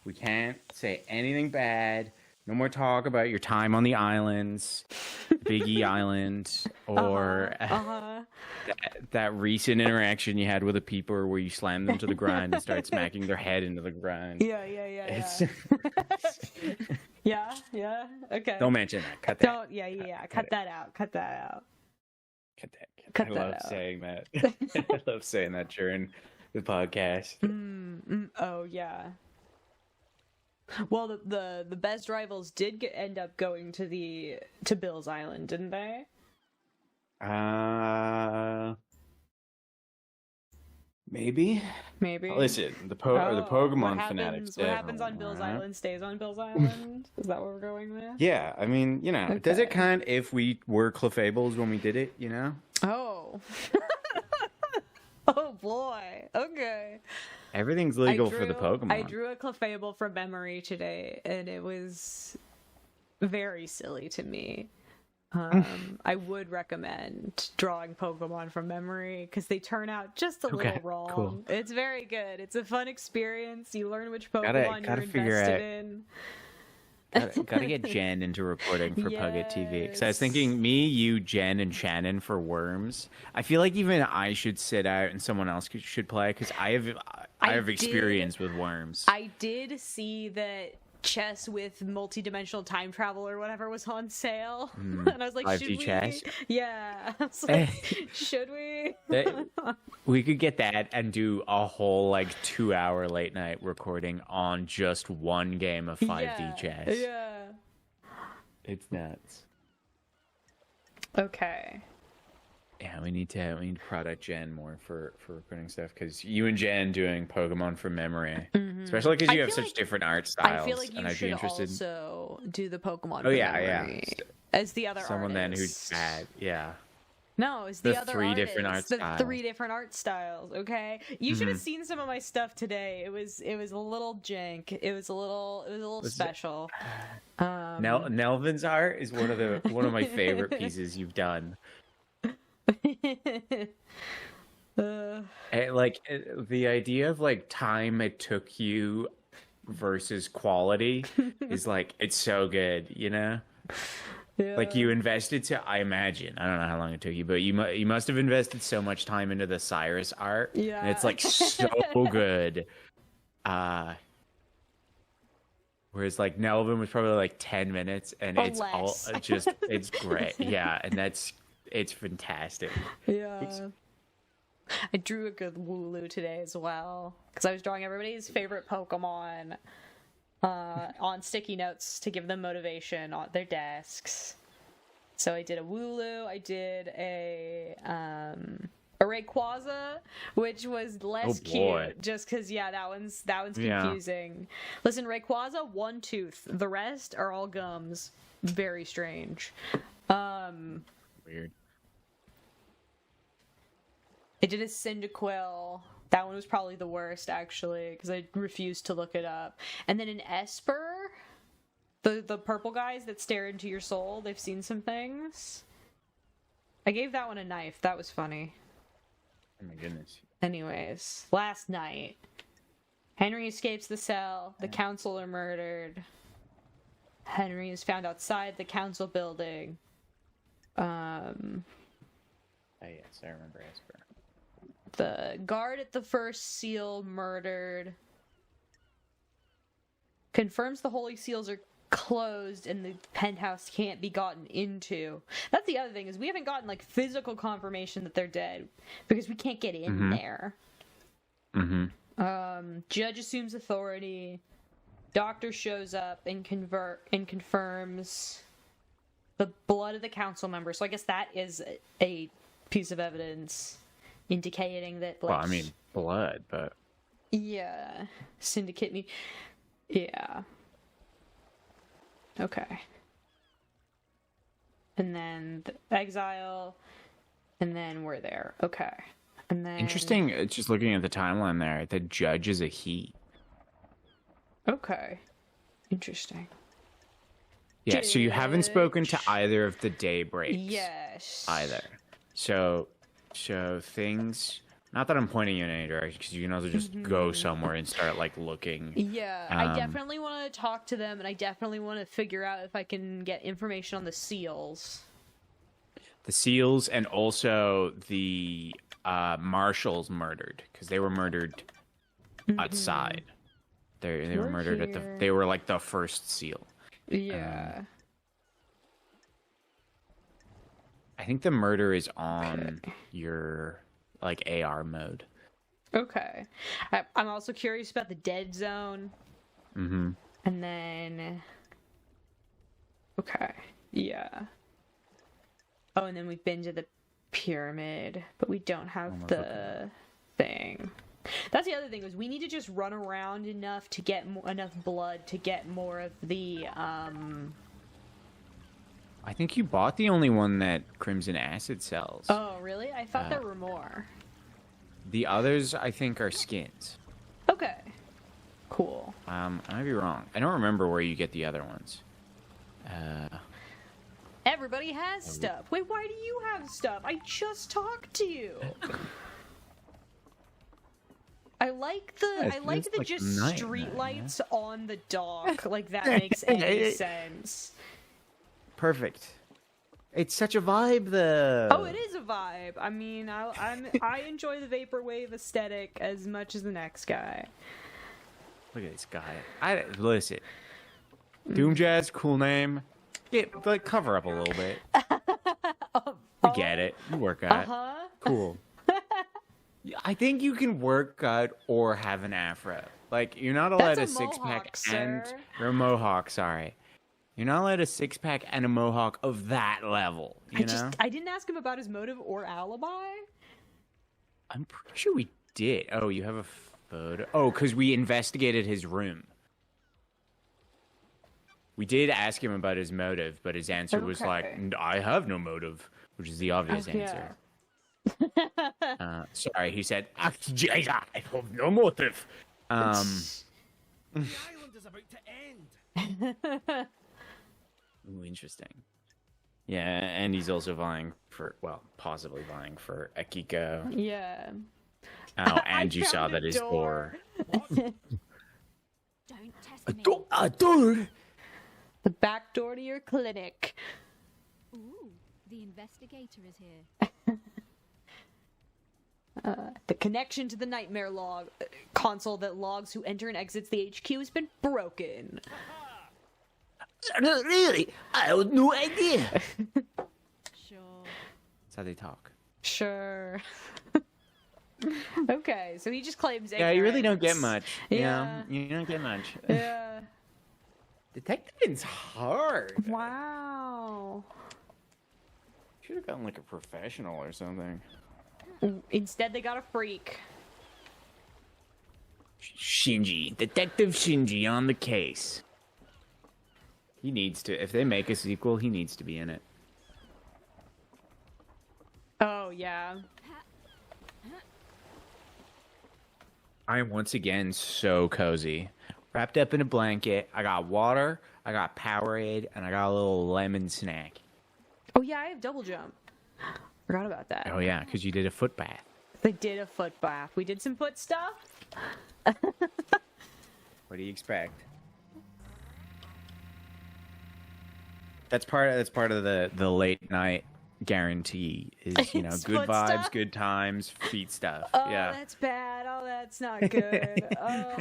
We can't say anything bad. No more talk about your time on the islands, Biggie Island, or that recent interaction you had with a peeper where you slammed them to the ground and started smacking their head into the ground. Yeah. Yeah. Okay. Don't mention that. Cut that. Don't. Yeah. Cut that out. Cut that out. I love saying that. I love saying that during the podcast. Oh yeah. Well, the best rivals did end up going to Bill's Island, didn't they? Maybe. Listen, the Pokemon fanatics. What happens on Bill's Island stays on Bill's Island. Is that what we're going with? Yeah, I mean, okay. Does it count if we were Clefables when we did it? Oh. Oh boy. Okay. Everything's legal for the Pokemon. I drew a Clefable from memory today, and it was very silly to me. I would recommend drawing Pokemon from memory because they turn out just a little wrong. Cool. It's very good. It's a fun experience. You learn which Pokemon you're invested in. Gotta get Jen into recording for Pugget TV. Because I was thinking me, you, Jen, and Shannon for Worms. I feel like even I should sit out and someone else should play because I have experience with Worms. I did see that chess with multi-dimensional time travel or whatever was on sale, and I was like, 5D should we? Chess? Yeah, I was like, should we? We could get that and do a whole 2-hour late night recording on just one game of 5D chess. Yeah, it's nuts. Okay. Yeah, we need to product Jen more for recording stuff because you and Jen doing Pokemon from memory, especially because you have such different art styles. I feel like you should also do the Pokemon. From memory as the other someone artists. Then who's bad. Yeah. No, it's the other three different art styles. The 3 different art styles. Okay, you should have seen some of my stuff today. It was a little jank. It was a little special. Nelvin's art is one of my favorite pieces you've done. The idea of time it took you versus quality is it's so good, Yeah. You invested I imagine, I don't know how long it took you, but you must have invested so much time into the Cyrus art. Yeah. And it's so good. Whereas Nelvin was probably 10 minutes and it's less. All just it's great. Yeah, and it's fantastic. Yeah. I drew a good Wooloo today as well because I was drawing everybody's favorite Pokemon on sticky notes to give them motivation on their desks. So I did a Wooloo, I did a Rayquaza, which was less cute just because that one's confusing. Listen, Rayquaza, 1 tooth. The rest are all gums. Very strange. Weird. I did a Cyndaquil. That one was probably the worst, actually, because I refused to look it up. And then an Esper, the purple guys that stare into your soul. They've seen some things. I gave that one a knife. That was funny. Oh my goodness. Anyways, last night, Henry escapes the cell. The council are murdered. Henry is found outside the council building. Oh yes, I remember Esper. The guard at the first seal murdered. Confirms the holy seals are closed and the penthouse can't be gotten into. That's the other thing, is we haven't gotten physical confirmation that they're dead because we can't get in there. Judge assumes authority. Doctor shows up and confirms the blood of the council member. So I guess that is a piece of evidence indicating that. Well, I mean, blood, but yeah, syndicate me. Yeah. Okay. And then the exile, and then we're there. Okay. And then interesting. Just looking at the timeline there, the judge is a he. Okay. Interesting. Yeah, so you haven't spoken to either of the Daybreaks. Yes. Either. So things Not that I'm pointing you in any direction, because you can also just go somewhere and start like looking. Yeah, I definitely want to talk to them, and I definitely want to figure out if I can get information on the seals. The seals, and also the marshals murdered, because they were murdered outside. They were murdered at the. They were like the first seal. Yeah. I think the murder is on your like AR mode. Okay. I'm also curious about the dead zone. Mm-hmm. And then... Okay. Yeah. Oh, and then we've been to the pyramid, but we don't have the thing. That's the other thing, is we need to just run around enough to get enough blood to get more of the, I think you bought the only one that Crimson Acid sells. Oh, really? I thought there were more. The others, I think, are skins. Okay. Cool. I might be wrong. I don't remember where you get the other ones. Everybody has stuff. Wait, why do you have stuff? I just talked to you. I like the just street lights on the dock. Like, that makes any sense. Perfect. It's such a vibe, though. Oh, it is a vibe. I mean, I enjoy the vaporwave aesthetic as much as the next guy. Look at this guy. Listen. Doom Jazz, cool name. Like, cover up a little bit. You get it. You work out. Cool. I think you can work out or have an afro. Like, you're not allowed a six-pack and or a mohawk, sorry. You're not allowed a six-pack and a mohawk of that level, you know? I didn't ask him about his motive or alibi. I'm pretty sure we did. Oh, you have a photo? Oh, because we investigated his room. We did ask him about his motive, but his answer was like, I have no motive, which is the obvious answer. Sorry, he said, I have no motive. The island is about to end. Ooh, interesting. Yeah, and he's also vying for, well, possibly vying for Akiko. Yeah. Oh, and you saw that his door. Don't test me. A door? The back door to your clinic. Ooh, the investigator is here. The connection to the nightmare log console that logs who enter and exits the HQ has been broken. Really? I had no idea. Sure. That's how they talk. Sure. Okay, so he just claims ignorance. Yeah, you really don't get much. Yeah. You know? You don't get much. Yeah. Detectiving's hard. Wow. Should have gotten like a professional or something. Instead, they got a freak. Shinji. Detective Shinji on the case. He needs to. If they make a sequel, he needs to be in it. Oh, yeah. I am once again so cozy. Wrapped up in a blanket. I got water, I got Powerade, and I got a little lemon snack. Oh, yeah, I have double jump. Forgot about that. Oh, yeah, because you did a foot bath. They did a foot bath. We did some foot stuff. What do you expect? That's part of the late night guarantee is, you know, good vibes, stuff? good times, feet stuff. Oh, yeah. that's bad. Oh, that's not good. Oh.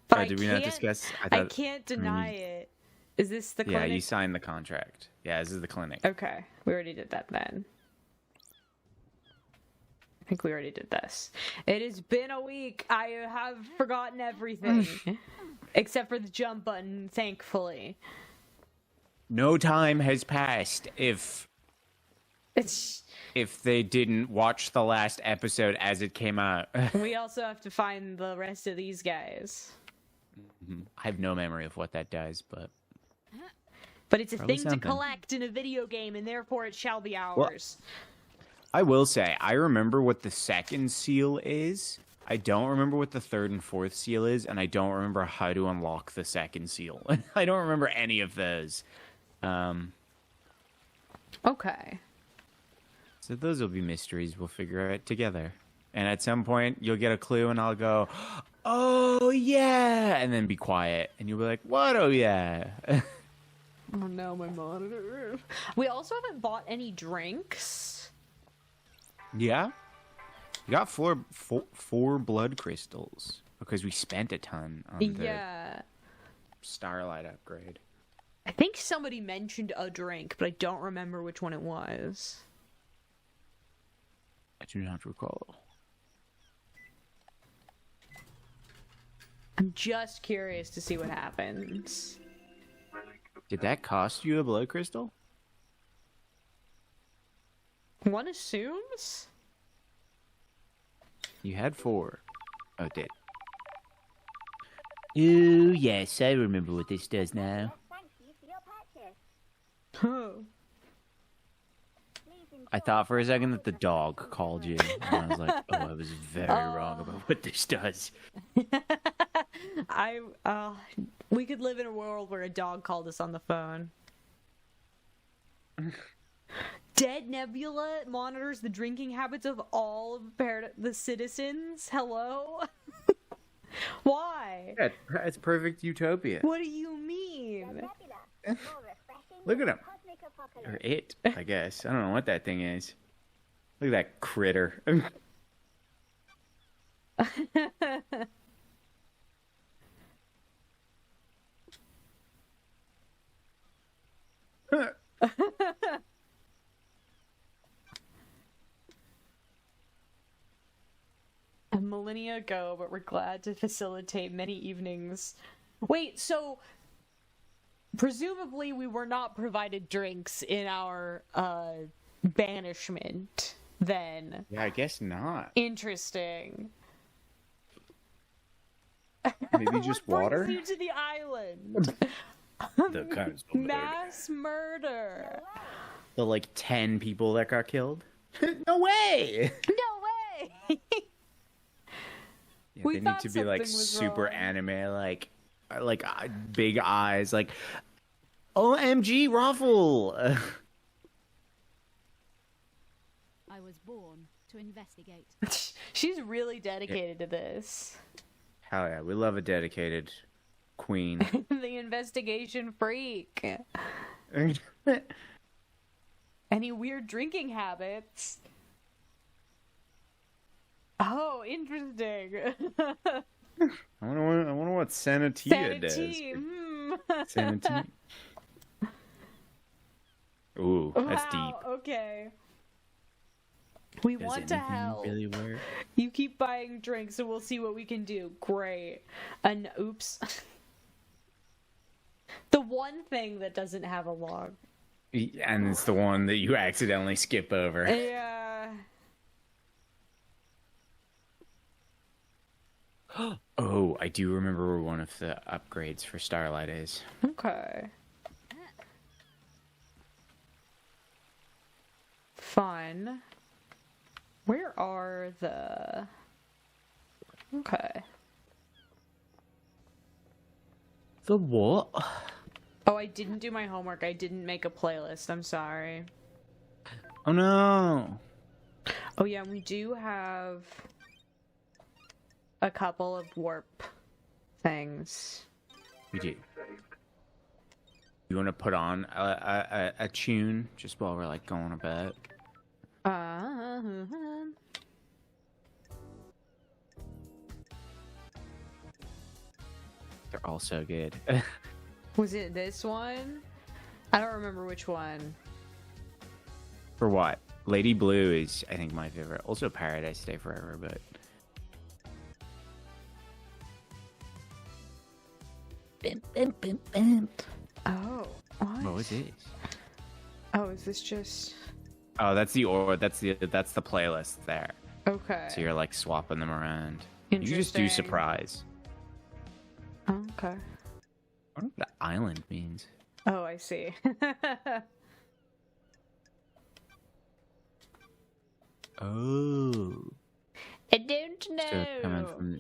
But did we not discuss? I can't deny it. Is this the clinic? Yeah, you signed the contract. Yeah, this is the clinic. Okay, we already did that then. I think we already did this. It has been a week. I have forgotten everything. Except for the jump button, thankfully. No time has passed if they didn't watch the last episode as it came out. We also have to find the rest of these guys. I have no memory of what that does, but it's a thing to collect in a video game, and therefore it shall be ours. Well, I will say, I remember what the second seal is. I don't remember what the third and fourth seal is, and I don't remember how to unlock the second seal. I don't remember any of those. Okay. So those will be mysteries we'll figure out together. And at some point, you'll get a clue, and I'll go, "Oh yeah," and then be quiet, and you'll be like, "What? Oh yeah." Oh no, my monitor. We also haven't bought any drinks. Yeah, you got four blood crystals because we spent a ton on the Starlight upgrade. I think somebody mentioned a drink, but I don't remember which one it was. I do not recall. I'm just curious to see what happens. Did that cost you a blood crystal? One assumes? You had 4. Oh, it did. Ooh, yes, I remember what this does now. Oh. I thought for a second that the dog called you, and I was like, "Oh, I was very wrong about what this does." We could live in a world where a dog called us on the phone. Dead Nebula monitors the drinking habits of all of the citizens. Hello? Why? Yeah, it's perfect utopia. What do you mean? Look at him. Or it, I guess. I don't know what that thing is. Look at that critter. A millennia ago, but we're glad to facilitate many evenings. Wait, so presumably we were not provided drinks in our banishment then. Yeah, I guess not. Interesting. Maybe just water? What brings you to the island? The constant mass murder. The like 10 people that got killed? No way! No way! Yeah, they need to be like super wrong. anime, like big eyes, like OMG Ruffle. I was born to investigate. She's really dedicated to this. Hell yeah, we love a dedicated queen. The investigation freak. Any weird drinking habits? Oh, interesting. I wonder what Sanatia does. Sanatia. Ooh, that's deep. Okay. We Does want to anything help. really work? You keep buying drinks and we'll see what we can do. Great. And oops. The one thing that doesn't have a log. And it's the one that you accidentally skip over. Yeah. Oh, I do remember where one of the upgrades for Starlight is. Okay. Fun. Where are the... Okay. The what? Oh, I didn't do my homework. I didn't make a playlist. I'm sorry. Oh no. Oh yeah, we do have a couple of warp things. We do. You want to put on a tune just while we're like going to bed? They're all so good. Was it this one? I don't remember which one. For what? Lady Blue is, I think, my favorite. Also Paradise Stay Forever, but... Oh, what? What was it? Oh, is this just... Oh, that's the playlist there. Okay. So you're like swapping them around. You can just do surprise. Okay. I wonder what the island means. Oh, I see. Oh. I don't know. So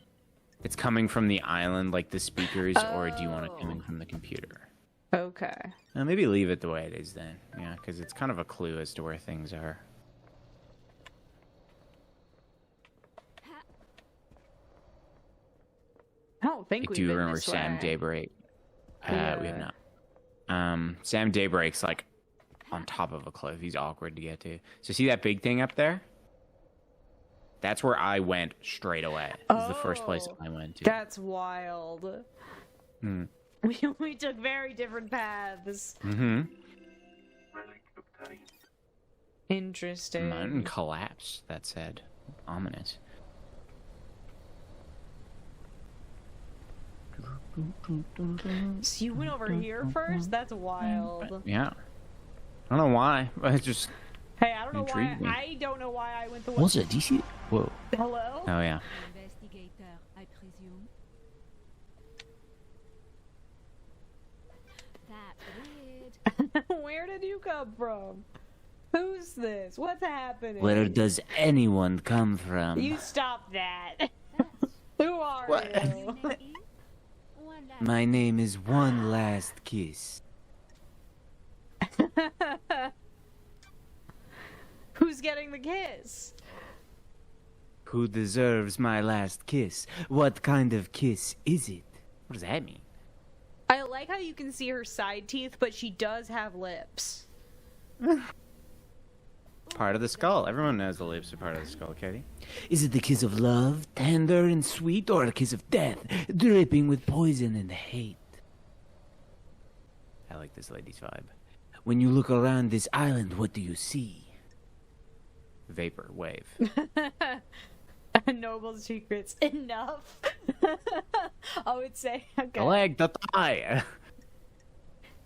it's coming from the island, like the speakers, or do you want it coming from the computer? Okay. Maybe leave it the way it is then. Yeah, because it's kind of a clue as to where things are. I don't think I we've do been remember this Sam way. Daybreak. We Yeah. have not. Sam Daybreak's like on top of a cliff. He's awkward to get to. So see that big thing up there? That's where I went straight away. This is the first place I went to. That's wild. Hmm. We took very different paths. Mm-hmm. Interesting. Mountain collapse, that said. Ominous. So you went over here first? That's wild. Yeah. I don't know why, but it's just... Hey, I don't know why. Intrigued me. I don't know why I went the way. What's it? Do you see it? Whoa. Hello? Oh, yeah. Investigator, I presume. That's weird. Where did you come from? Who's this? What's happening? Where does anyone come from? You stop that. Who are What? you? Your name is? One last My name is One Last Kiss. Who's getting the kiss? Who deserves my last kiss? What kind of kiss is it? What does that mean? I like how you can see her side teeth, but she does have lips. Part of the skull. Everyone knows the lips are part of the skull, Katie. Is it the kiss of love, tender and sweet, or a kiss of death, dripping with poison and hate? I like this lady's vibe. When you look around this island, what do you see? Vapor wave. Noble secrets. Enough. I would say. Okay. The leg, the thigh.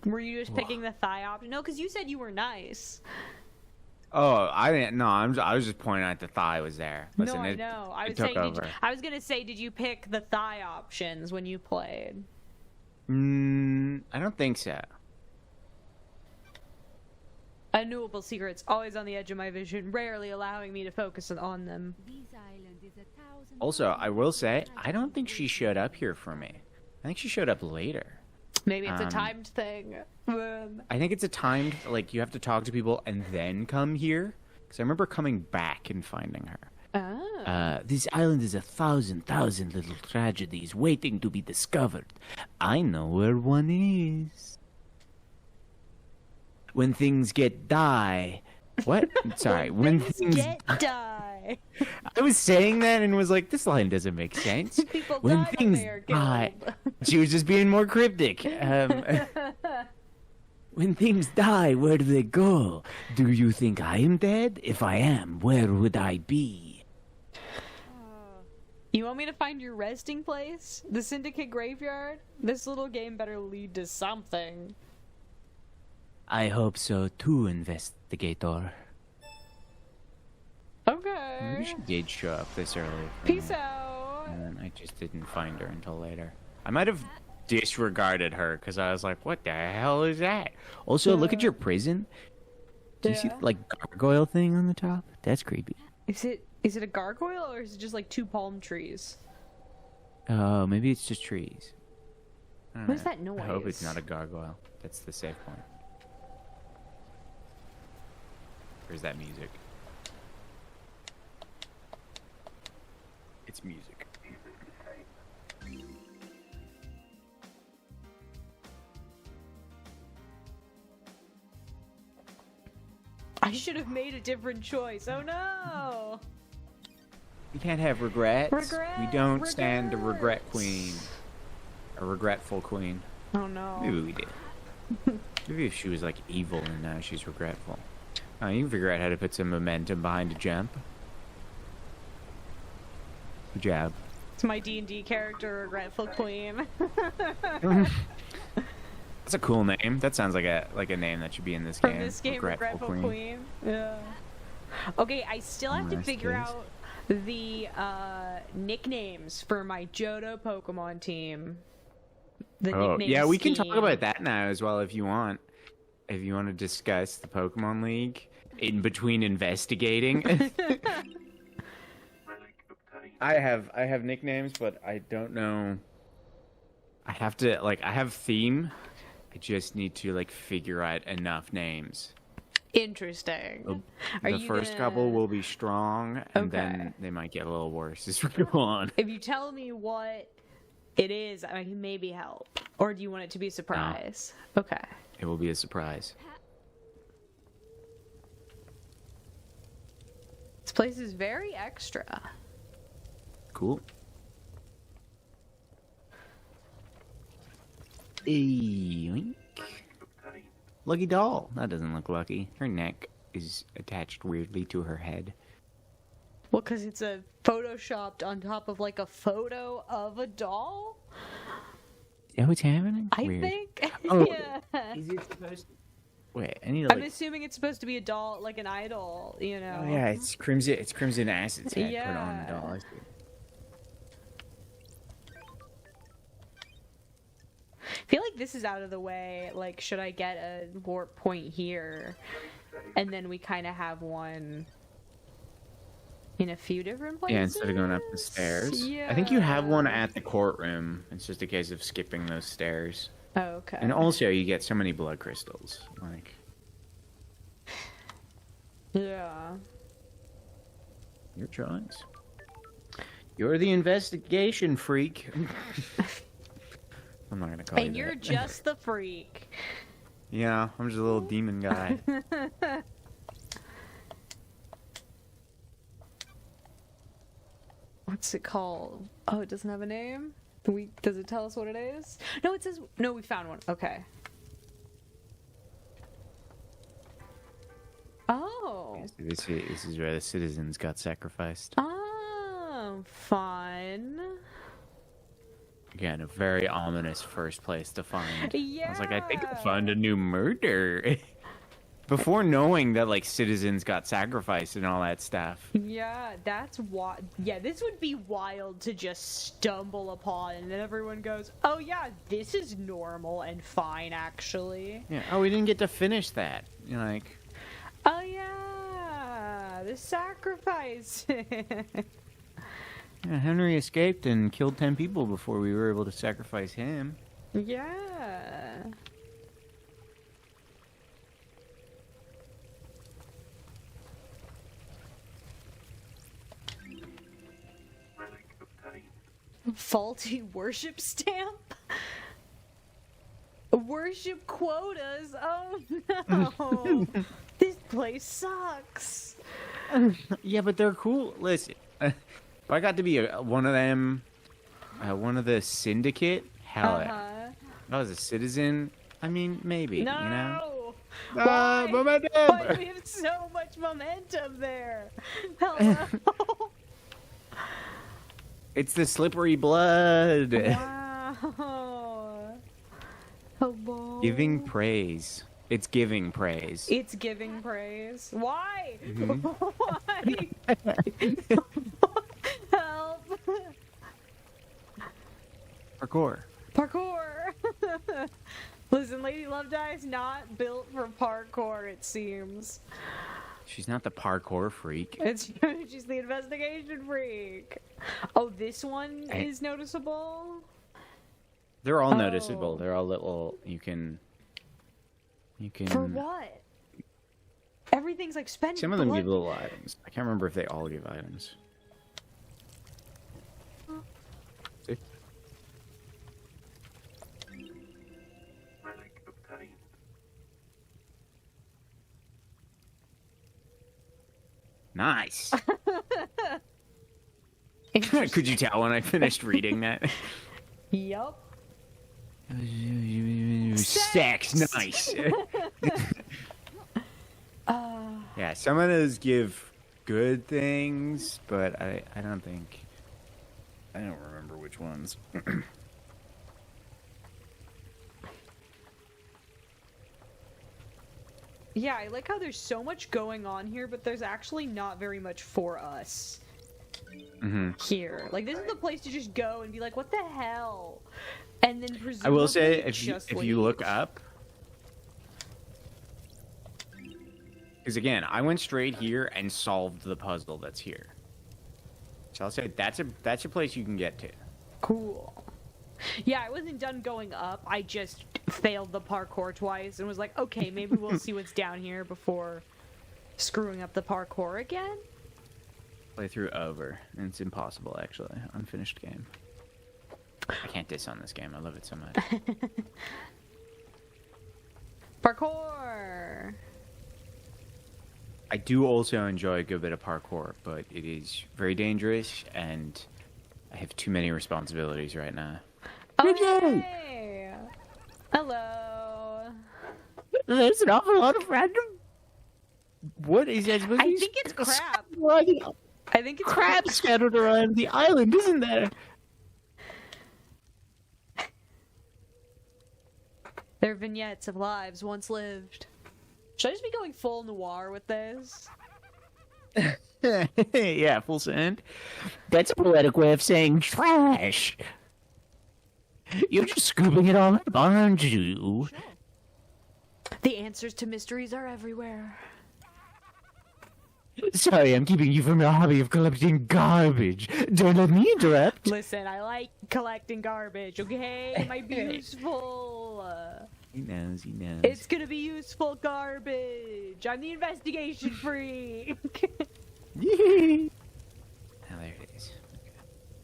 Were you just picking the thigh option? No, because you said you were nice. Oh, I didn't. No, I was just pointing out the thigh was there. Listen, no, I know. I was took saying. over. I was gonna say, did you pick the thigh options when you played? I don't think so. Unknowable secrets, always on the edge of my vision, rarely allowing me to focus on them. This island is 1,000 Also, I will say, I don't think she showed up here for me. I think she showed up later. Maybe it's a timed thing. I think it's a timed, like, you have to talk to people and then come here. Because I remember coming back and finding her. Oh. This island is 1,000 little tragedies waiting to be discovered. I know where one is. When things get die. What? Sorry. when things get die. I was saying that and was like, this line doesn't make sense. People when die things when they are die. killed. She was just being more cryptic. When things die, where do they go? Do you think I am dead? If I am, where would I be? You want me to find your resting place? The Syndicate Graveyard? This little game better lead to something. I hope so too, investigator. Okay. Maybe she did show up this early. for Peace me, out. And then I just didn't find her until later. I might have disregarded her because I was like, what the hell is that? Also, look at your prison. Do you see Yeah. the, like, gargoyle thing on the top? That's creepy. Is it a gargoyle or is it just like two palm trees? Oh, maybe it's just trees. I don't What is know. that noise? I hope it's not a gargoyle. That's the safe point. Where's that music? It's music. I should have made a different choice. Oh no! We can't have regrets. Regret, We don't stand a regret regrets. queen. A regretful queen. Oh no. Maybe we did. Maybe if she was like evil and now she's regretful. Oh, you can figure out how to put some momentum behind a jump. Good job. It's my D&D character, Regretful Queen. That's a cool name. That sounds like a name that should be in this From game. this game, Regretful Queen. Yeah. Okay, I still have to Nice figure case. out the nicknames for my Johto Pokemon team. The Oh, nickname yeah, we can talk scheme. about that now as well if you want. If you want to discuss the Pokemon League in between investigating. I have nicknames, but I don't know. I have theme. I just need to like figure out enough names. Interesting. Are The you first gonna- couple will be strong, and Okay. then they might get a little worse as we go on. If you tell me what It is. I can maybe help. Or do you want it to be a surprise? No. Okay. It will be a surprise. This place is very extra. Cool. Yoink. Lucky doll. That doesn't look lucky. Her neck is attached weirdly to her head. Well, because it's a photoshopped on top of like a photo of a doll? Is that what's happening? I Weird. think. Oh, yeah. Is it supposed to? Wait, I need to I'm assuming it's supposed to be a doll, like an idol, you know? Oh, yeah, it's Crimson Acid's head Yeah. put on the doll. I see. I feel like this is out of the way. Like, should I get a warp point here? And then we kind of have one in a few different places? Yeah, instead of going up the stairs. Yeah. I think you have one at the courtroom. It's just a case of skipping those stairs. Oh, okay. And also, you get so many blood crystals. Like, yeah. your choice. You're the investigation freak. I'm not gonna call you And that. you're just the freak. Yeah, I'm just a little demon guy. What's it called? Oh, it doesn't have a name? Does it tell us what it is? No, it says... No, we found one. Okay. Oh. This is where the citizens got sacrificed. Oh, fun. Again, a very ominous first place to find. Yeah. I was like, I think I found a new murder. Before knowing that, like, citizens got sacrificed and all that stuff. Yeah, that's what. Yeah, this would be wild to just stumble upon, and then everyone goes, "Oh yeah, this is normal and fine, actually." Yeah. Oh, we didn't get to finish that. You're like, Oh yeah, the sacrifice. yeah, Henry escaped and killed 10 people before we were able to sacrifice him. Yeah. Faulty worship stamp? Worship quotas? Oh no! This place sucks! Yeah, but they're cool. Listen, if I got to be one of them, one of the syndicate, hell yeah. If I was a citizen, I mean, maybe, No! you know? Why? Momentum! Why do we have so much momentum there? Hello? It's the slippery blood. Wow. Hello. Giving praise. It's giving praise. It's giving praise. Why? Mhm. Why? Help. Parkour. Parkour. Listen, Lady Love Die is not built for parkour, it seems. She's not the parkour freak. She's the investigation freak. Oh, this one is noticeable? They're all noticeable. They're all little. You can. For what? Everything's like spent. Some of them give little items. I can't remember if they all give items. See? Nice. Could you tell when I finished reading that? Yup. Sex, nice. Yeah, some of those give good things, but I don't think... I don't remember which ones. Yeah, I like how there's so much going on here, but there's actually not very much for us here. Like, this is the place to just go and be like, what the hell? And then presumably I will say, if you look leave. up... Because again, I went straight here and solved the puzzle that's here. So I'll say that's a place you can get to. Cool. Yeah, I wasn't done going up. I just failed the parkour twice and was like, okay, maybe we'll see what's down here before screwing up the parkour again. Playthrough over. And it's impossible, actually. Unfinished game. I can't diss on this game. I love it so much. Parkour! I do also enjoy a good bit of parkour, but it is very dangerous, and I have too many responsibilities right now. Oh, hey! Hello. There's an awful lot of random. What is that supposed to be? I think it's crap. I think it's crabs scattered around the island, isn't there? They're vignettes of lives once lived. Should I just be going full noir with this? Yeah, full send. That's a poetic way of saying trash. You're just scooping it all up, aren't you? The answers to mysteries are everywhere. Sorry, I'm keeping you from your hobby of collecting garbage. Don't let me interrupt. Listen, I like collecting garbage, okay? It might be useful. He knows, he knows. It's gonna be useful garbage. I'm the investigation freak. Oh, there it is. Okay.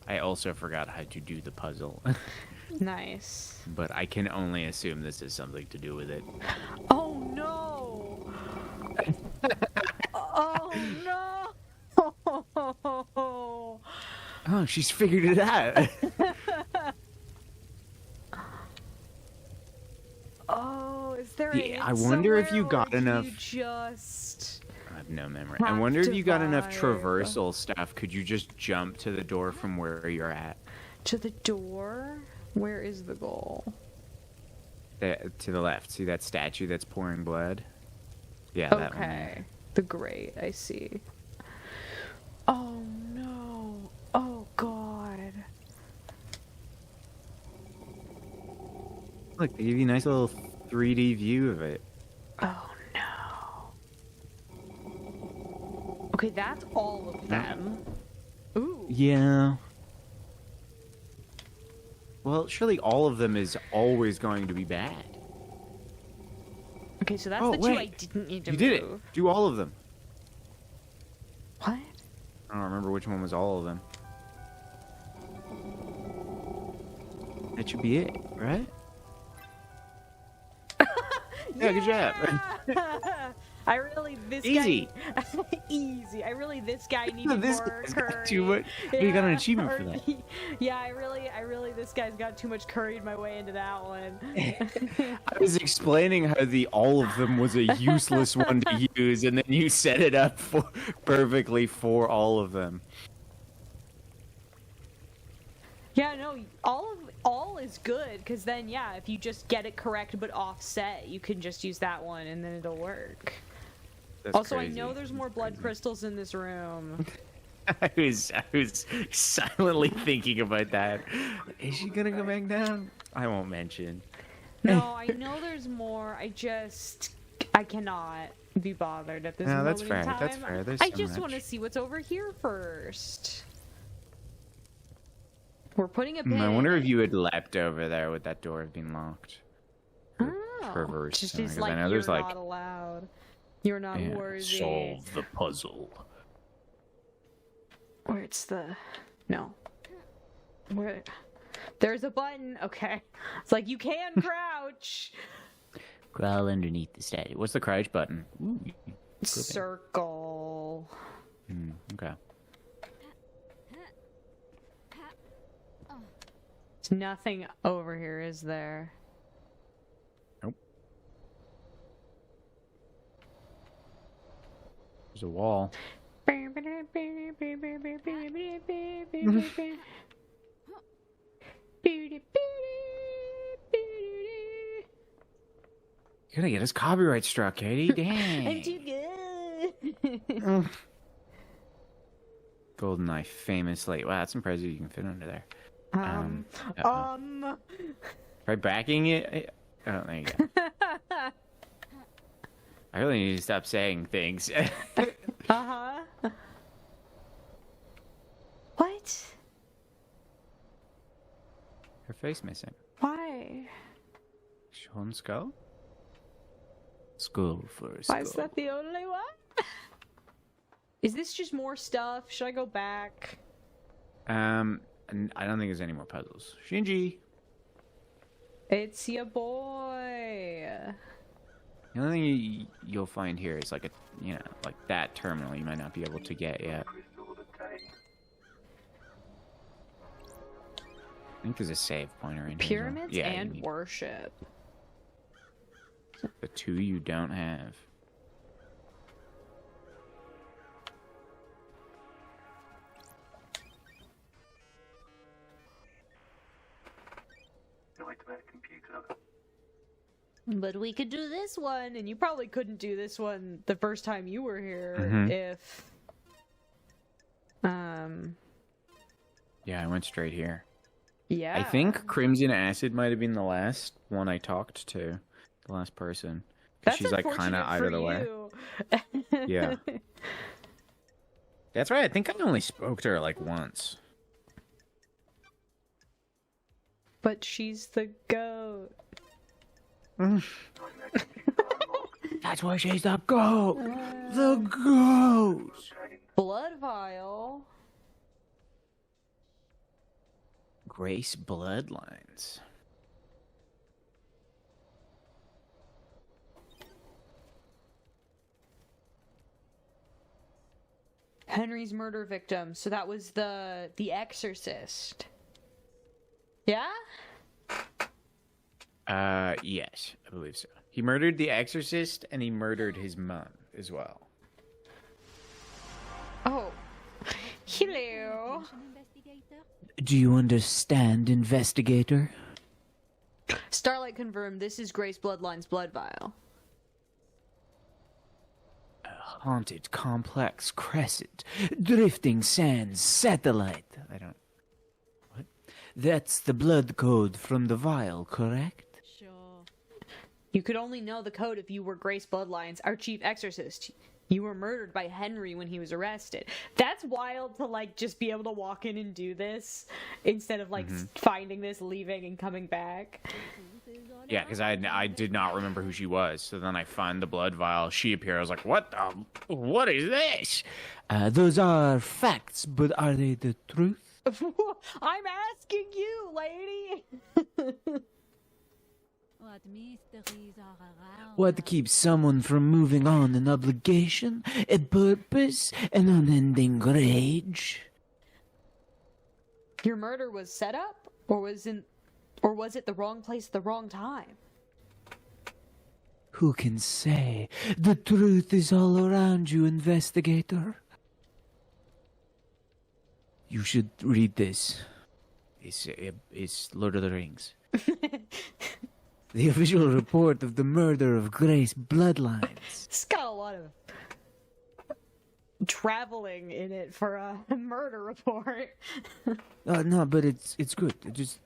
I also forgot how to do the puzzle. Nice. But I can only assume this is something to do with it. Oh no! Oh no! Oh, she's figured it out. Oh, is there Yeah, I wonder if you got enough. You just... I have no memory. Have I wonder if to you got enough vibe. traversal stuff. Could you just jump to the door from where you're at? To the door? Where is the goal? To the left. See that statue that's pouring blood? Yeah, that one. Okay. The grate, I see. Oh no. Oh god. Look, they give you a nice little 3D view of it. Oh no. Okay, that's all of them. Ooh. Yeah. Well, surely all of them is always going to be bad. Okay, so that's Oh, the two I wait. didn't need to You move. did it. Do all of them. What? I don't remember which one was all of them. That should be it, right? Yeah, good job. I really this Easy. guy easy. I really this guy needed This more guy's got curry. too much. You got an achievement for or- that. Yeah, I really this guy's got too much curried my way into that one. I was explaining how the all of them was a useless one to use, and then you set it up perfectly for all of them. Yeah, no, all is good because then yeah, if you just get it correct but offset, you can just use that one and then it'll work. That's Also, crazy. I know there's more blood crystals in this room. I was silently thinking about that. Is she gonna go back down? I won't mention. No, I know there's more. I cannot be bothered at this No, moment that's in fair. time. That's fair. There's I so just much. want to see what's over here first. We're putting a pin. I wonder if you had leapt over there with that door being locked. Oh, traverse, just because like I know you're there's, like- not allowed. You're not Yeah, worthy. solve the puzzle. Where's the? No. Where? There's a button. Okay. It's like you can crouch. Crawl underneath the statue. What's the crouch button? Ooh, Circle. okay. There's nothing over here, is there? Nope. There's a wall. You're gonna get us copyright struck, Katie. Dang. I'm too good. Golden knife, famously. Wow, that's impressive. You can fit under there. Try backing it. Oh, there you go. I really need to stop saying things. Uh-huh. What? Her face missing. Why? Sean skull? Skull for a skull. Why is that the only one? Is this just more stuff? Should I go back? I don't think there's any more puzzles. Shinji. It's your boy. The only thing you'll find here is like like that terminal you might not be able to get yet. I think there's a save pointer in here. Pyramids and worship. The two you don't have. But we could do this one, and you probably couldn't do this one the first time you were here if... Yeah, I went straight here. Yeah. I think Crimson Acid might have been the last one I talked to. The last person. That's she's like kind of out of the way. Yeah. That's right. I think I only spoke to her like once. But she's the goat. That's why she's the goat. The goat. Blood vial. Grace bloodlines. Henry's murder victim. So that was the exorcist. Yeah? Yes, I believe so. He murdered the exorcist and he murdered his mom as well. Oh. Hello. Do you understand, investigator? Starlight confirmed this is Grace Bloodline's blood vial. A haunted, complex crescent. Drifting sands, satellite. What? That's the blood code from the vial, correct? Sure. You could only know the code if you were Grace Bloodlines, our chief exorcist. You were murdered by Henry when he was arrested. That's wild to, like, just be able to walk in and do this instead of, like, finding this, leaving, and coming back. Yeah, because I did not remember who she was. So then I find the blood vial. She appeared. I was like, what is this? Those are facts, but are they the truth? I'm asking you, lady! What mysteries are around? What keeps someone from moving on? An obligation, a purpose, an unending rage? Your murder was set up, or was it the wrong place at the wrong time? Who can say? The truth is all around you, investigator. You should read this. It's Lord of the Rings. The official report of the murder of Grace Bloodlines. It's got a lot of traveling in it for a murder report. No, but it's good. It just...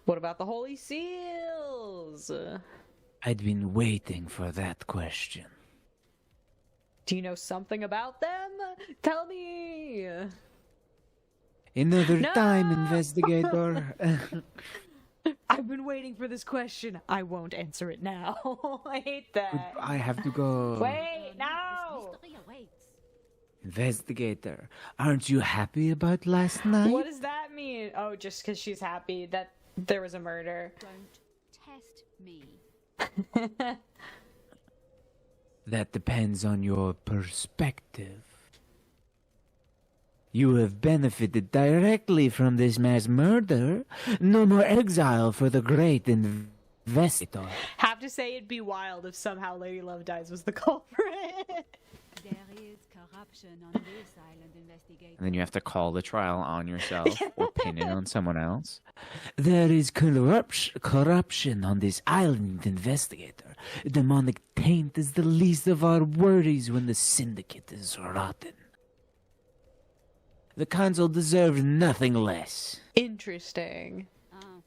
What about the Holy Seals? I'd been waiting for that question. Do you know something about them? Tell me! Another time, investigator. I've been waiting for this question. I won't answer it now. I hate that. I have to go. Wait, no! Mystery awaits. Investigator, aren't you happy about last night? What does that mean? Oh, just because she's happy that there was a murder. Don't test me. That depends on your perspective. You have benefited directly from this mass murder. No more exile for the great investigator. Have to say it'd be wild if somehow Lady Love Dies was the culprit. There is corruption on this island, investigator. And then you have to call the trial on yourself or pin it on someone else. There is corruption on this island, investigator. Demonic taint is the least of our worries when the syndicate is rotten. The council deserves nothing less. Interesting. Oh.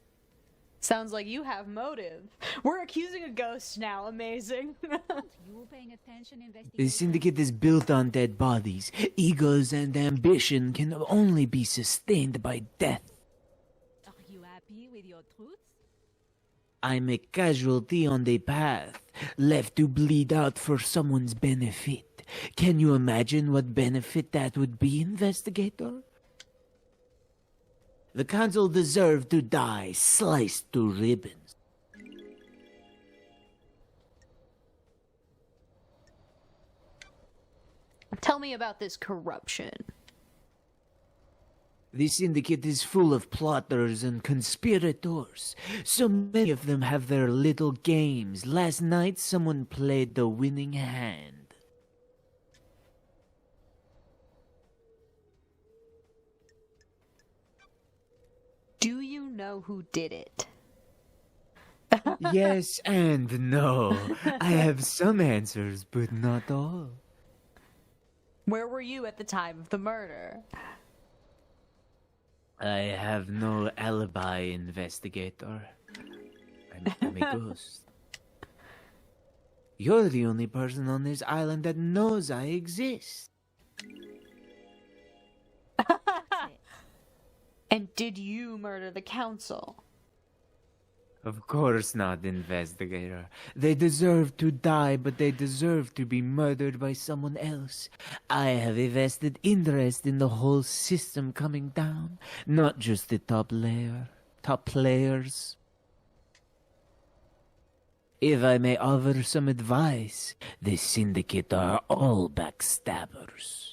Sounds like you have motive. We're accusing a ghost now. Amazing. Aren't you paying attention, investigator? The syndicate is built on dead bodies. Egos and ambition can only be sustained by death. Are you happy with your truths? I'm a casualty on the path, left to bleed out for someone's benefit. Can you imagine what benefit that would be, investigator? The council deserved to die, sliced to ribbons. Tell me about this corruption. The syndicate is full of plotters and conspirators. So many of them have their little games. Last night, someone played the winning hand. Do you know who did it? Yes and no. I have some answers, but not all. Where were you at the time of the murder? I have no alibi, investigator. I'm a ghost. You're the only person on this island that knows I exist. And did you murder the council? Of course not, investigator. They deserve to die, but they deserve to be murdered by someone else. I have a vested interest in the whole system coming down, not just the top players. If I may offer some advice, the syndicate are all backstabbers.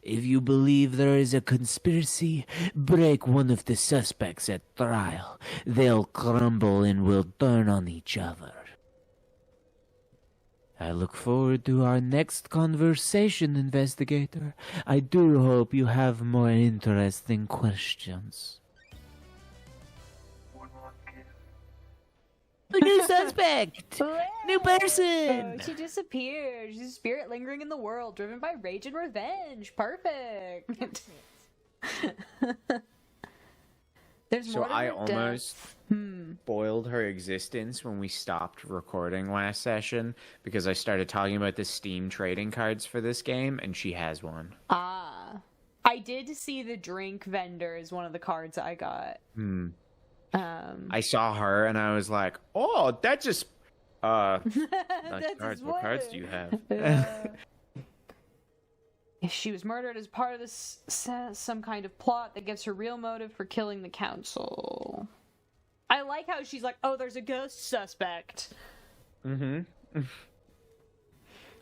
If you believe there is a conspiracy, break one of the suspects at trial. They'll crumble and will turn on each other. I look forward to our next conversation, investigator. I do hope you have more interesting questions. A new suspect! New person! She disappeared. She's a spirit lingering in the world, driven by rage and revenge. Perfect. There's So more to I her almost death. spoiled her existence when we stopped recording last session because I started talking about the Steam trading cards for this game, and she has one. Ah. I did see the drink vendor as one of the cards I got. I saw her and I was like, "Oh, that just nice That's cards. his What cards word. do you have?" If she was murdered as part of this some kind of plot that gives her real motive for killing the council. I like how she's like, "Oh, there's a ghost suspect."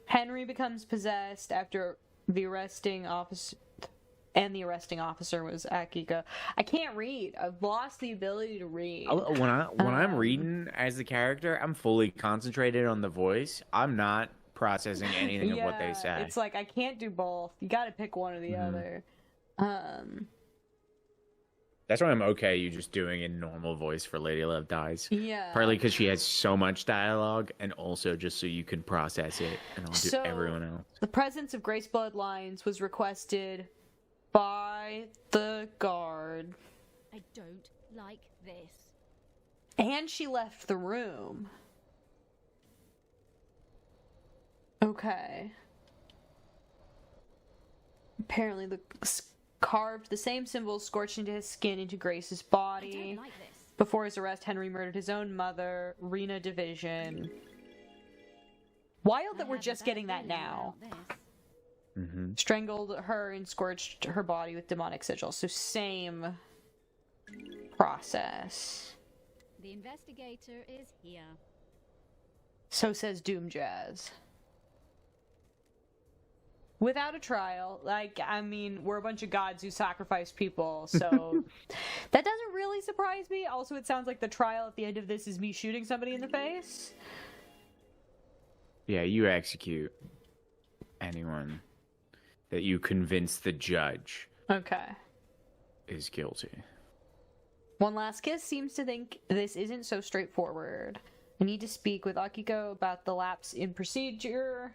Henry becomes possessed after the arresting officer. And the arresting officer was Akiko. I can't read. I've lost the ability to read. When I'm reading as the character, I'm fully concentrated on the voice. I'm not processing anything of what they say. It's like I can't do both. You got to pick one or the other. That's why I'm okay you just doing a normal voice for Lady Love Dies. Yeah. Partly because she has so much dialogue, and also just so you can process it, and I'll do everyone else. The presence of Grace Bloodlines was requested by the guard. I don't like this. And she left the room. Okay. Apparently carved the same symbols scorched into his skin into Grace's I body. don't like this. Before his arrest, Henry murdered his own mother, Rena Division. Wild that we're just getting that now. Strangled her and scorched her body with demonic sigils. So same process. The investigator is here. So says Doom Jazz. Without a trial, we're a bunch of gods who sacrifice people, so that doesn't really surprise me. Also, it sounds like the trial at the end of this is me shooting somebody in the face. Yeah, you execute anyone that you convince the judge is guilty. One Last Kiss seems to think this isn't so straightforward. I need to speak with Akiko about the lapse in procedure,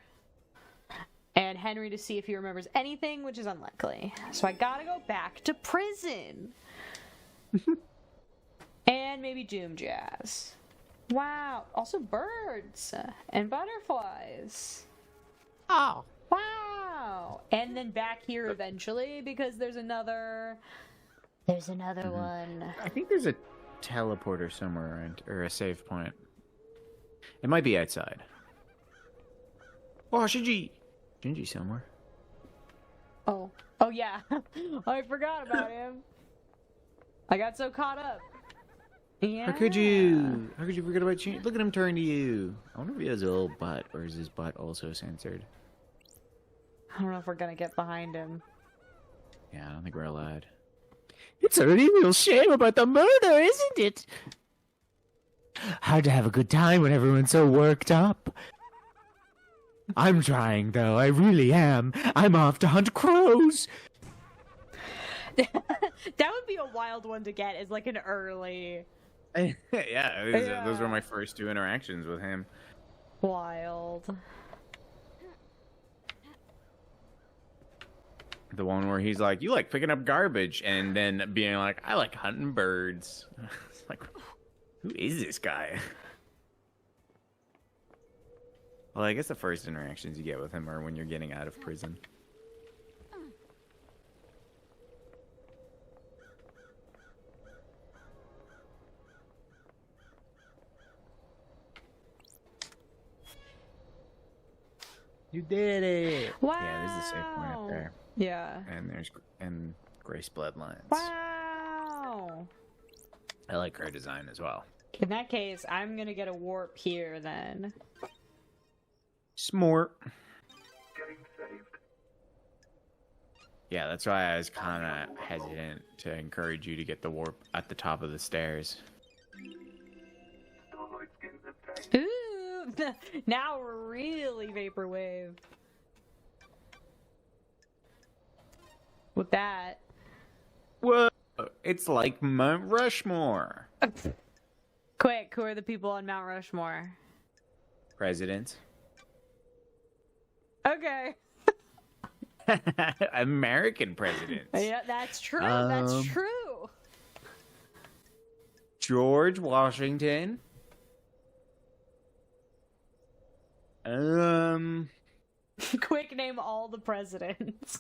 and Henry to see if he remembers anything, which is unlikely. So I gotta go back to prison. And maybe Doom Jazz. Wow. Also birds and butterflies. Oh. Wow. And then back here eventually, because there's another one. I think there's a teleporter somewhere around, or a save point. It might be outside. Oh, Shinji! Shinji somewhere. Oh. Oh, yeah. I forgot about him. I got so caught up. Yeah. How could you? How could you forget about Shinji? Look at him turn to you. I wonder if he has a little butt, or is his butt also censored? I don't know if we're gonna get behind him. Yeah, I don't think we're allowed. It's a real shame about the murder, isn't it? Hard to have a good time when everyone's so worked up. I'm trying, though. I really am. I'm off to hunt crows. That would be a wild one to get, is like an early... Yeah, those were my first 2 interactions with him. Wild. The one where he's like, "You like picking up garbage," and then being like, "I like hunting birds." It's like, who is this guy? Well, I guess the first interactions you get with him are when you're getting out of prison. You did it! Wow! Yeah, there's the safe point up there. Yeah. And Grace Bloodlines. Wow! I like her design as well. In that case, I'm gonna get a warp here then. Smart. Yeah, that's why I was kind of hesitant to encourage you to get the warp at the top of the stairs. Ooh! Now we're really vaporwave. With that. Whoa! It's like Mount Rushmore. Quick, who are the people on Mount Rushmore? President. Okay. American presidents. Yeah, that's true. That's true. George Washington. Quick, name all the presidents.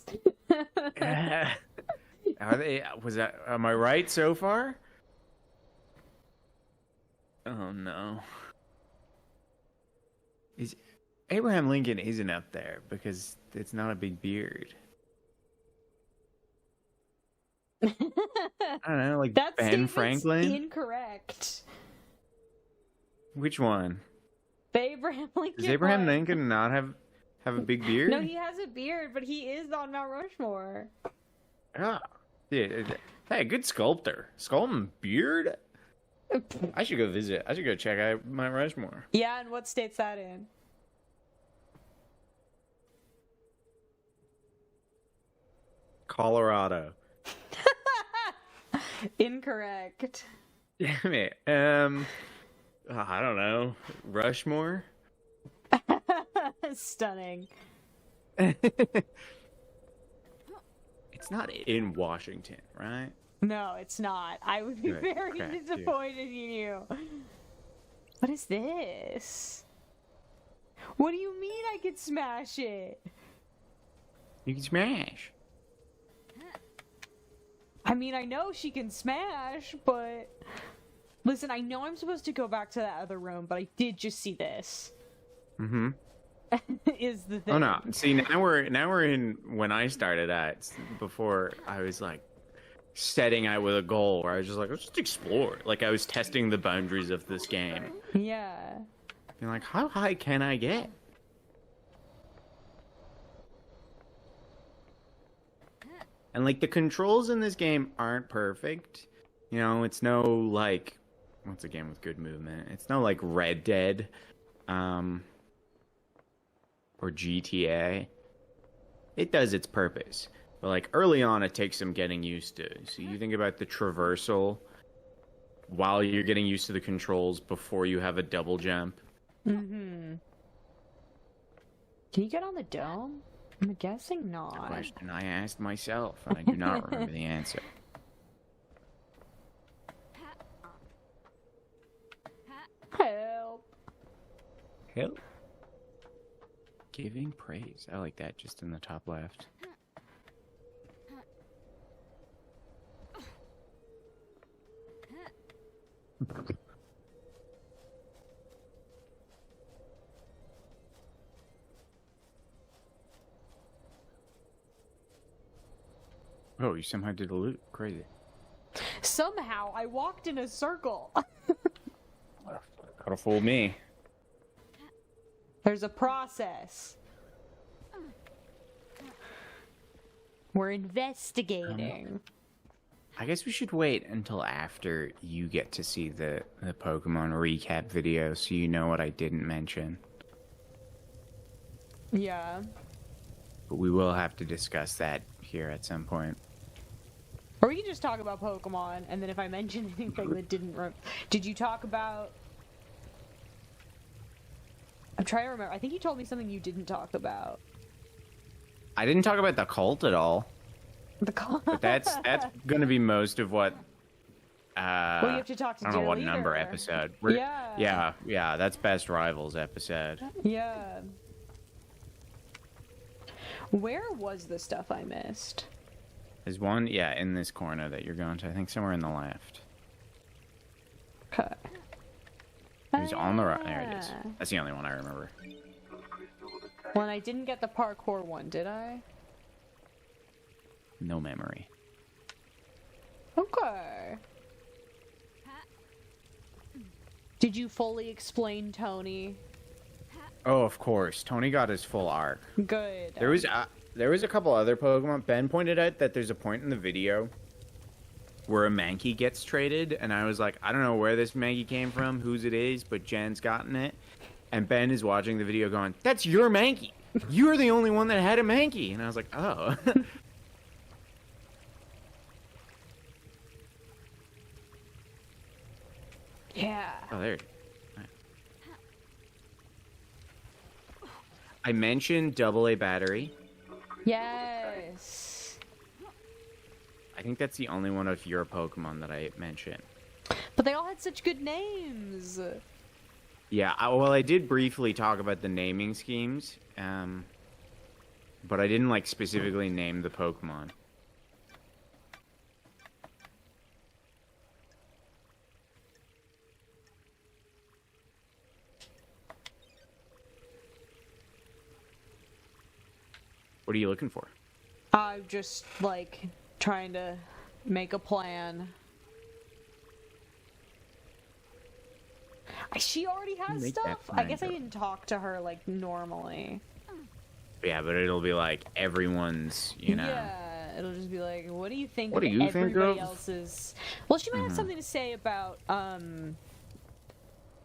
Are they? Am I right so far? Oh no. Abraham Lincoln isn't up there because it's not a big beard. I don't know, like That Ben Franklin? Incorrect. Which one? Abraham Lincoln. Does Abraham Lincoln not have a big beard? No, he has a beard, but he is on Mount Rushmore. Ah, yeah. Hey, good sculptor. Sculpting beard? I should go visit. I should go check out Mount Rushmore. Yeah, and what state's that in? Colorado. Incorrect. Damn it. I don't know. Rushmore? Stunning. It's not in Washington, right? No, it's not. I would be very disappointed in you. What is this? What do you mean I could smash it? You can smash. I mean, I know she can smash, but... Listen, I know I'm supposed to go back to that other room, but I did just see this. Mm-hmm. Is the thing. Oh no. See, now we're in when I started at. Before I was like setting out with a goal where I was just like, let's just explore. Like I was testing the boundaries of this game. Yeah. Being like, how high can I get? And like the controls in this game aren't perfect. You know, it's no like once again with good movement. It's no like Red Dead or GTA. It does its purpose. But like early on it takes some getting used to. So you think about the traversal while you're getting used to the controls before you have a double jump. Mm-hmm. Can you get on the dome? I'm guessing not. The question I asked myself, and I do not remember the answer. Help. Help. Giving praise. I like that just in the top left. Oh, you somehow did a loop. Crazy. Somehow, I walked in a circle. Could have fooled me. There's a process. We're investigating. I guess we should wait until after you get to see the Pokemon recap video so you know what I didn't mention. Yeah. But we will have to discuss that here at some point. Or we can just talk about Pokemon, and then if I mention anything that didn't... Did you talk about... I'm trying to remember. I think you told me something you didn't talk about. I didn't talk about the cult at all. The cult? But that's going to be most of what... well, you have to talk to I don't know what Leader. number episode. Yeah, that's Best Rivals episode. Yeah. Where was the stuff I missed? There's one, in this corner that you're going to. I think somewhere in the left. Okay. It was on the right. There it is. That's the only one I remember. Well, and I didn't get the parkour one, did I? No memory. Okay. Did you fully explain Tony? Oh, of course. Tony got his full arc. Good. There was a couple other Pokemon. Ben pointed out that there's a point in the video where a Mankey gets traded, and I was like, I don't know where this Mankey came from, whose it is, but Jen's gotten it. And Ben is watching the video going, that's your Mankey! You're the only one that had a Mankey! And I was like, oh. Yeah. Oh, there. I mentioned AA battery. Yes. I think that's the only one of your Pokemon that I mentioned. But they all had such good names. Yeah, I did briefly talk about the naming schemes, but I didn't specifically name the Pokemon. What are you looking for? I'm just, trying to make a plan. She already has stuff? I guess I didn't talk to her, normally. Yeah, but it'll be everyone's, Yeah, it'll just be what do you think What do you think everybody of? else's... Well, she might have something to say about,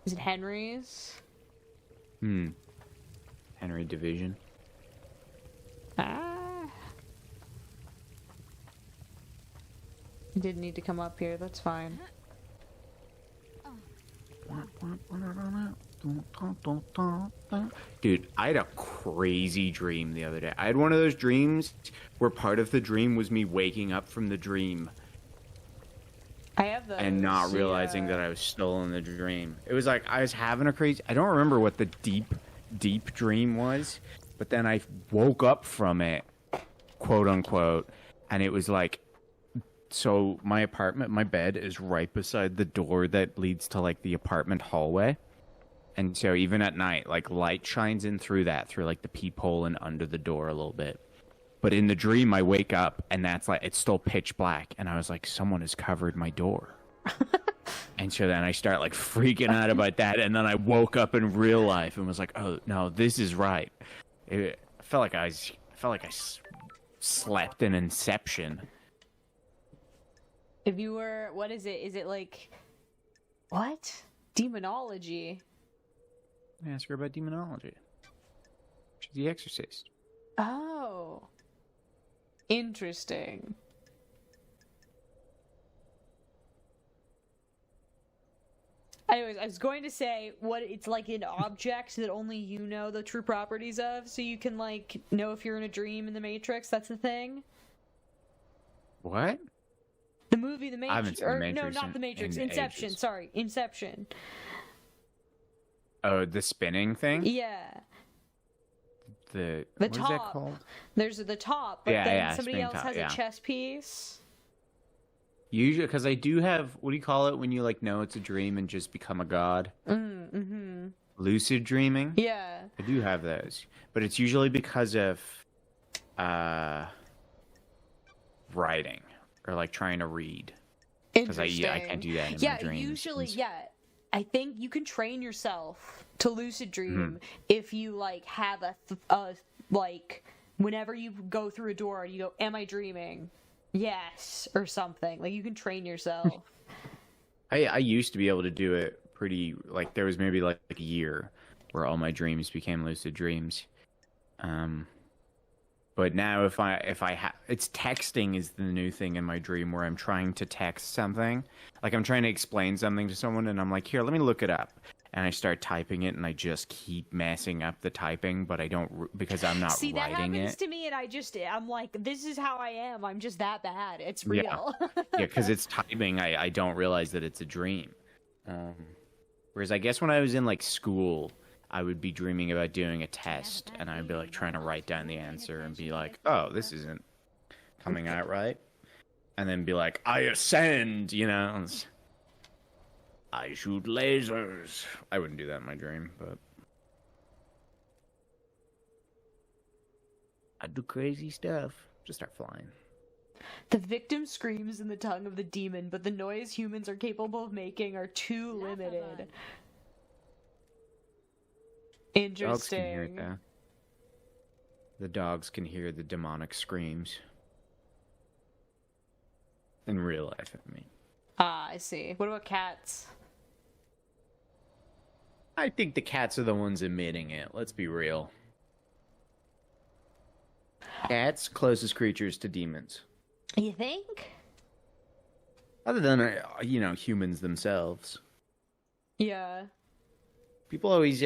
is it Henry's? Henry Division. Didn't need to come up here, that's fine. Dude, I had a crazy dream the other day. I had one of those dreams where part of the dream was me waking up from the dream. I have those. And not realizing that I was still in the dream. It was I was having a crazy... I don't remember what the deep dream was, but then I woke up from it, quote unquote, and it was so my apartment, my bed is right beside the door that leads to the apartment hallway. And so even at night, light shines in through that, through the peephole and under the door a little bit. But in the dream, I wake up and that's it's still pitch black. And I was like, someone has covered my door. And so then I start freaking out about that. And then I woke up in real life and was like, oh no, this is right. I felt like I slept in Inception. If you were, what is it? Is it what? Demonology. Ask her about demonology. She's the exorcist. Oh. Interesting. Anyways, I was going to say what it's an object that only you know the true properties of, so you can know if you're in a dream in the Matrix. That's the thing. What? The movie The Matrix. I haven't seen The Matrix. No, not The Matrix. Inception. Ages. Sorry, Inception. Oh, the spinning thing? Yeah. The top. What is that called? There's the top, but then somebody else top, has a chess piece. Usually, because I do have, what do you call it when you like know it's a dream and just become a god? Mm-hmm. Lucid dreaming. Yeah. I do have those, but it's usually because of writing or like trying to read. Because I can't do that in my dreams. Usually, I think you can train yourself to lucid dream if you like have a like whenever you go through a door and you go, "Am I dreaming?" Yes, or something. Like you can train yourself. I used to be able to do it pretty, like there was maybe like a year where all my dreams became lucid dreams. But now if I it's texting is the new thing in my dream where I'm trying to text something. Like I'm trying to explain something to someone and I'm like, "Here, let me look it up." And I start typing it and I just keep messing up the typing, but I don't, because I'm not See, that writing happens it. to me and I'm like, this is how I am. I'm just that bad. It's real. Yeah, because it's typing. I don't realize that it's a dream. Whereas I guess when I was in like school, I would be dreaming about doing a test and I'd be like trying to write down the answer and be like, "Oh, this isn't coming out right." And then be like, "I ascend," you know? And I shoot lasers. I wouldn't do that in my dream, but I do crazy stuff. Just start flying. The victim screams in the tongue of the demon, but the noise humans are capable of making are too limited. Interesting. Dogs can hear it, though. The dogs can hear the demonic screams. In real life, I mean. Ah, I see. What about cats? I think the cats are the ones emitting it. Let's be real. Cats, closest creatures to demons. You think? Other than, humans themselves. Yeah. People always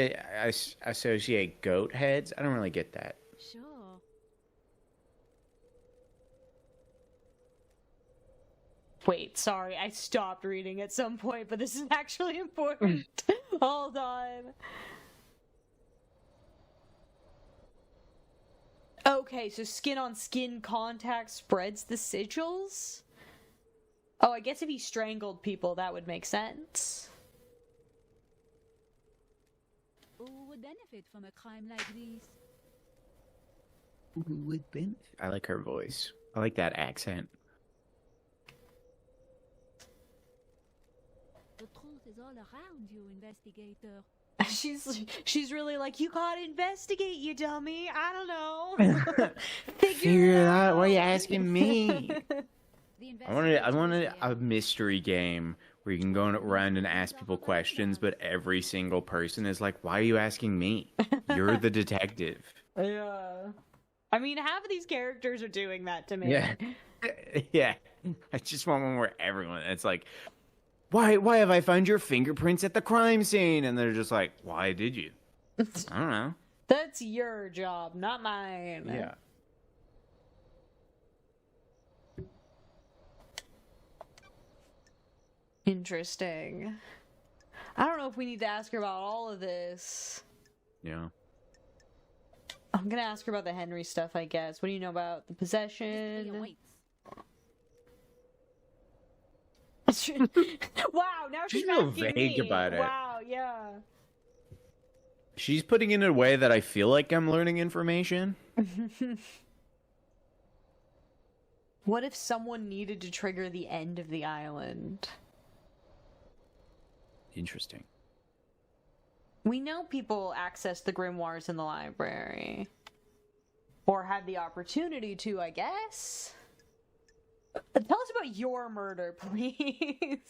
associate goat heads. I don't really get that. Sure. Wait, sorry, I stopped reading at some point, but this is actually important. Hold on. Okay, so skin-on-skin contact spreads the sigils? Oh, I guess if he strangled people, that would make sense. Who would benefit from a crime like this? Who would benefit? I like her voice. I like that accent. The truth is all around you, investigator. She's really like, "You gotta investigate, you dummy. I don't know. Figure it out. Why are you asking me? I wanted a mystery game where you can go around and ask people questions, but every single person is like, "Why are you asking me? You're the detective." Yeah. I mean, half of these characters are doing that to me. Yeah. Yeah. I just want one where everyone, it's like, Why have I found your fingerprints at the crime scene? And they're just like, "Why did you?" I don't know. That's your job, not mine. Yeah. Interesting. I don't know if we need to ask her about all of this. Yeah. I'm gonna ask her about the Henry stuff, I guess. What do you know about the possession? Wow, now she's real asking vague me. about it. Wow, yeah. She's putting it in a way that I feel like I'm learning information. What if someone needed to trigger the end of the island? Interesting. We know people accessed the grimoires in the library. Or had the opportunity to, I guess. Tell us about your murder, please.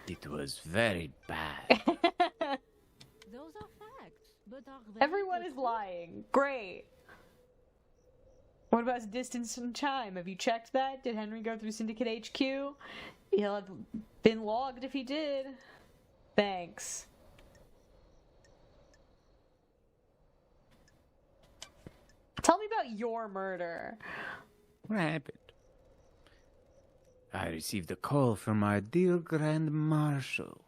It was very bad. Those are facts, but are they Everyone the is truth? lying. Great. What about distance and chime? Have you checked that? Did Henry go through Syndicate HQ? He'll have been logged if he did. Thanks. Tell me about your murder. What happened? I received a call from our dear Grand Marshal,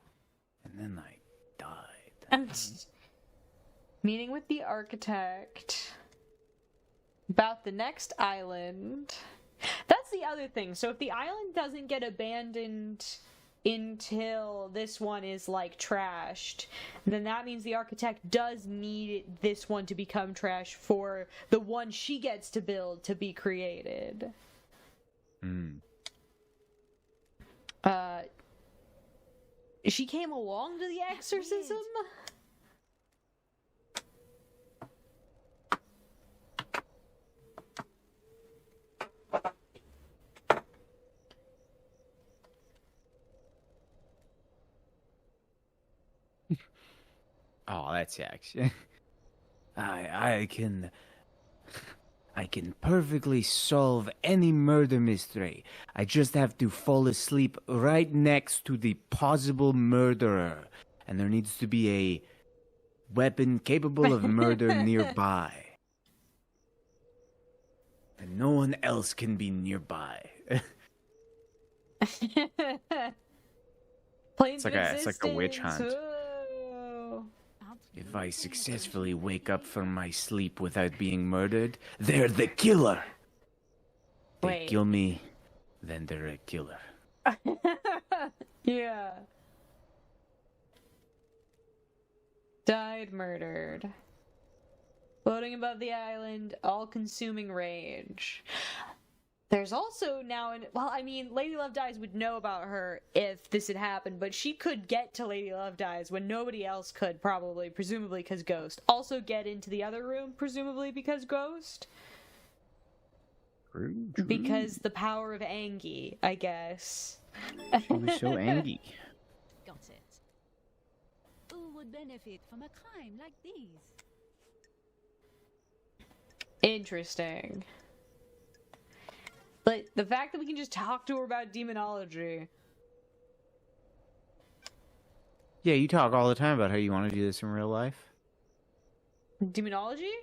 and then I died. Meeting with the architect about the next island. That's that's the other thing. So if the island doesn't get abandoned until this one is, like, trashed, then that means the architect does need this one to become trash for the one she gets to build to be created. She came along to the exorcism? Oh, that's actually. I can perfectly solve any murder mystery. I just have to fall asleep right next to the possible murderer, and there needs to be a weapon capable of murder nearby. And no one else can be nearby. Planes It's like a witch hunt. Whoa. If I successfully wake up from my sleep without being murdered, they're the killer. They Wait. kill me, then they're a killer. Yeah. Died murdered. Floating above the island, all-consuming rage. There's also now Lady Love Dies would know about her if this had happened, but she could get to Lady Love Dies when nobody else could, probably, presumably because Ghost. Also get into the other room, presumably because Ghost. True. Because the power of Angie, I guess. She was so angry. Got it. Who would benefit from a crime like these? Interesting. But the fact that we can just talk to her about demonology. Yeah, you talk all the time about how you want to do this in real life. Demonology?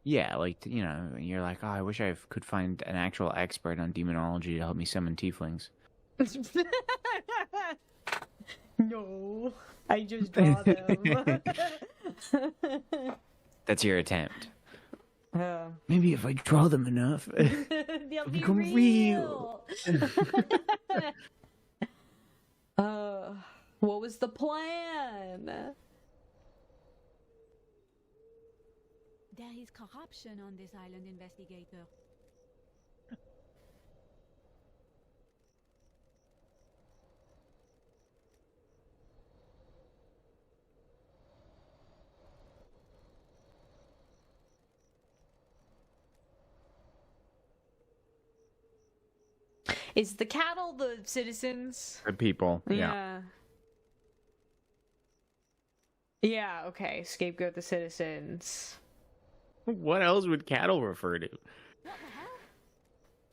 Yeah, like, you know, you're like, oh, I wish I could find an actual expert on demonology to help me summon tieflings. No, I just draw them. That's your attempt. Maybe if I draw them enough, They'll become real. What was the plan? There is corruption on this island, investigator. Is the cattle the citizens? The people. Yeah. Yeah, okay. Scapegoat the citizens. What else would cattle refer to? What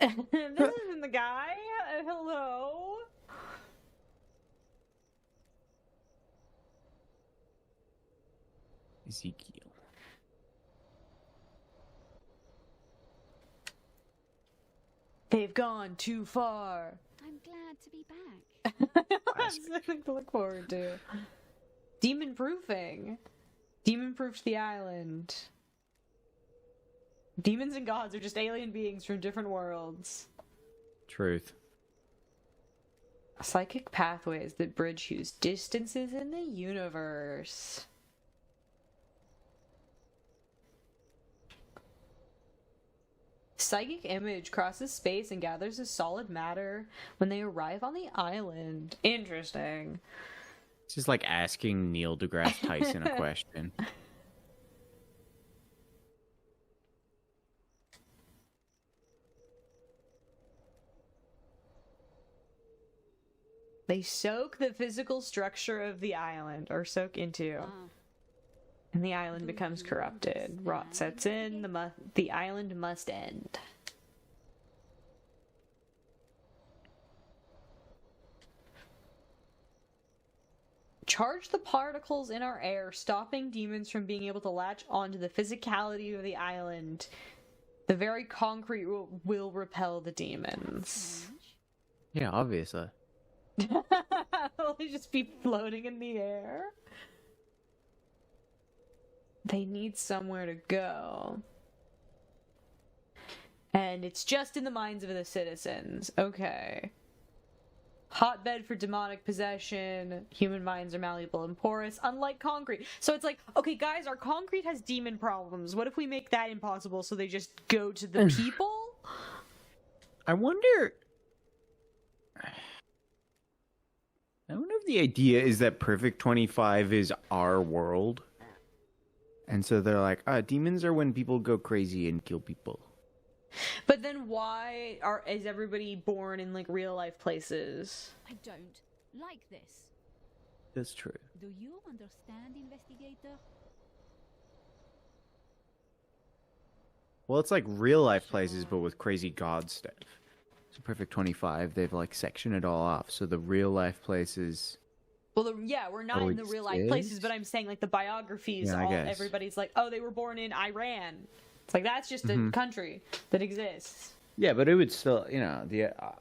the hell? This isn't the guy. Hello. Ezekiel. They've gone too far. I'm glad to be back. That's something to look forward to. Demon proofing. Demon proofed the island. Demons and gods are just alien beings from different worlds. Truth. Psychic pathways that bridge huge distances in the universe. Psychic image crosses space and gathers as solid matter when they arrive on the island. Interesting. It's just like asking Neil deGrasse Tyson a question. They soak the physical structure of the island, or soak into, and the island becomes corrupted. Rot sets in, the island must end. Charge the particles in our air, stopping demons from being able to latch onto the physicality of the island. The very concrete will repel the demons. Yeah, obviously. Will they just be floating in the air? They need somewhere to go. And it's just in the minds of the citizens. Okay. Hotbed for demonic possession. Human minds are malleable and porous, unlike concrete. So it's like, okay, guys, our concrete has demon problems. What if we make that impossible so they just go to the people? I wonder if the idea is that Perfect 25 is our world. And so they're like, demons are when people go crazy and kill people. But then why is everybody born in, like, real-life places? I don't like this. That's true. Do you understand, investigator? Well, it's like real-life places, but with crazy god stuff. So Perfect 25, they've, like, sectioned it all off. So the real-life places... Well, we're not in the real-life places, but I'm saying, like, the biographies, everybody's like, oh, they were born in Iran. It's like, that's just a country that exists. Yeah, but it would still,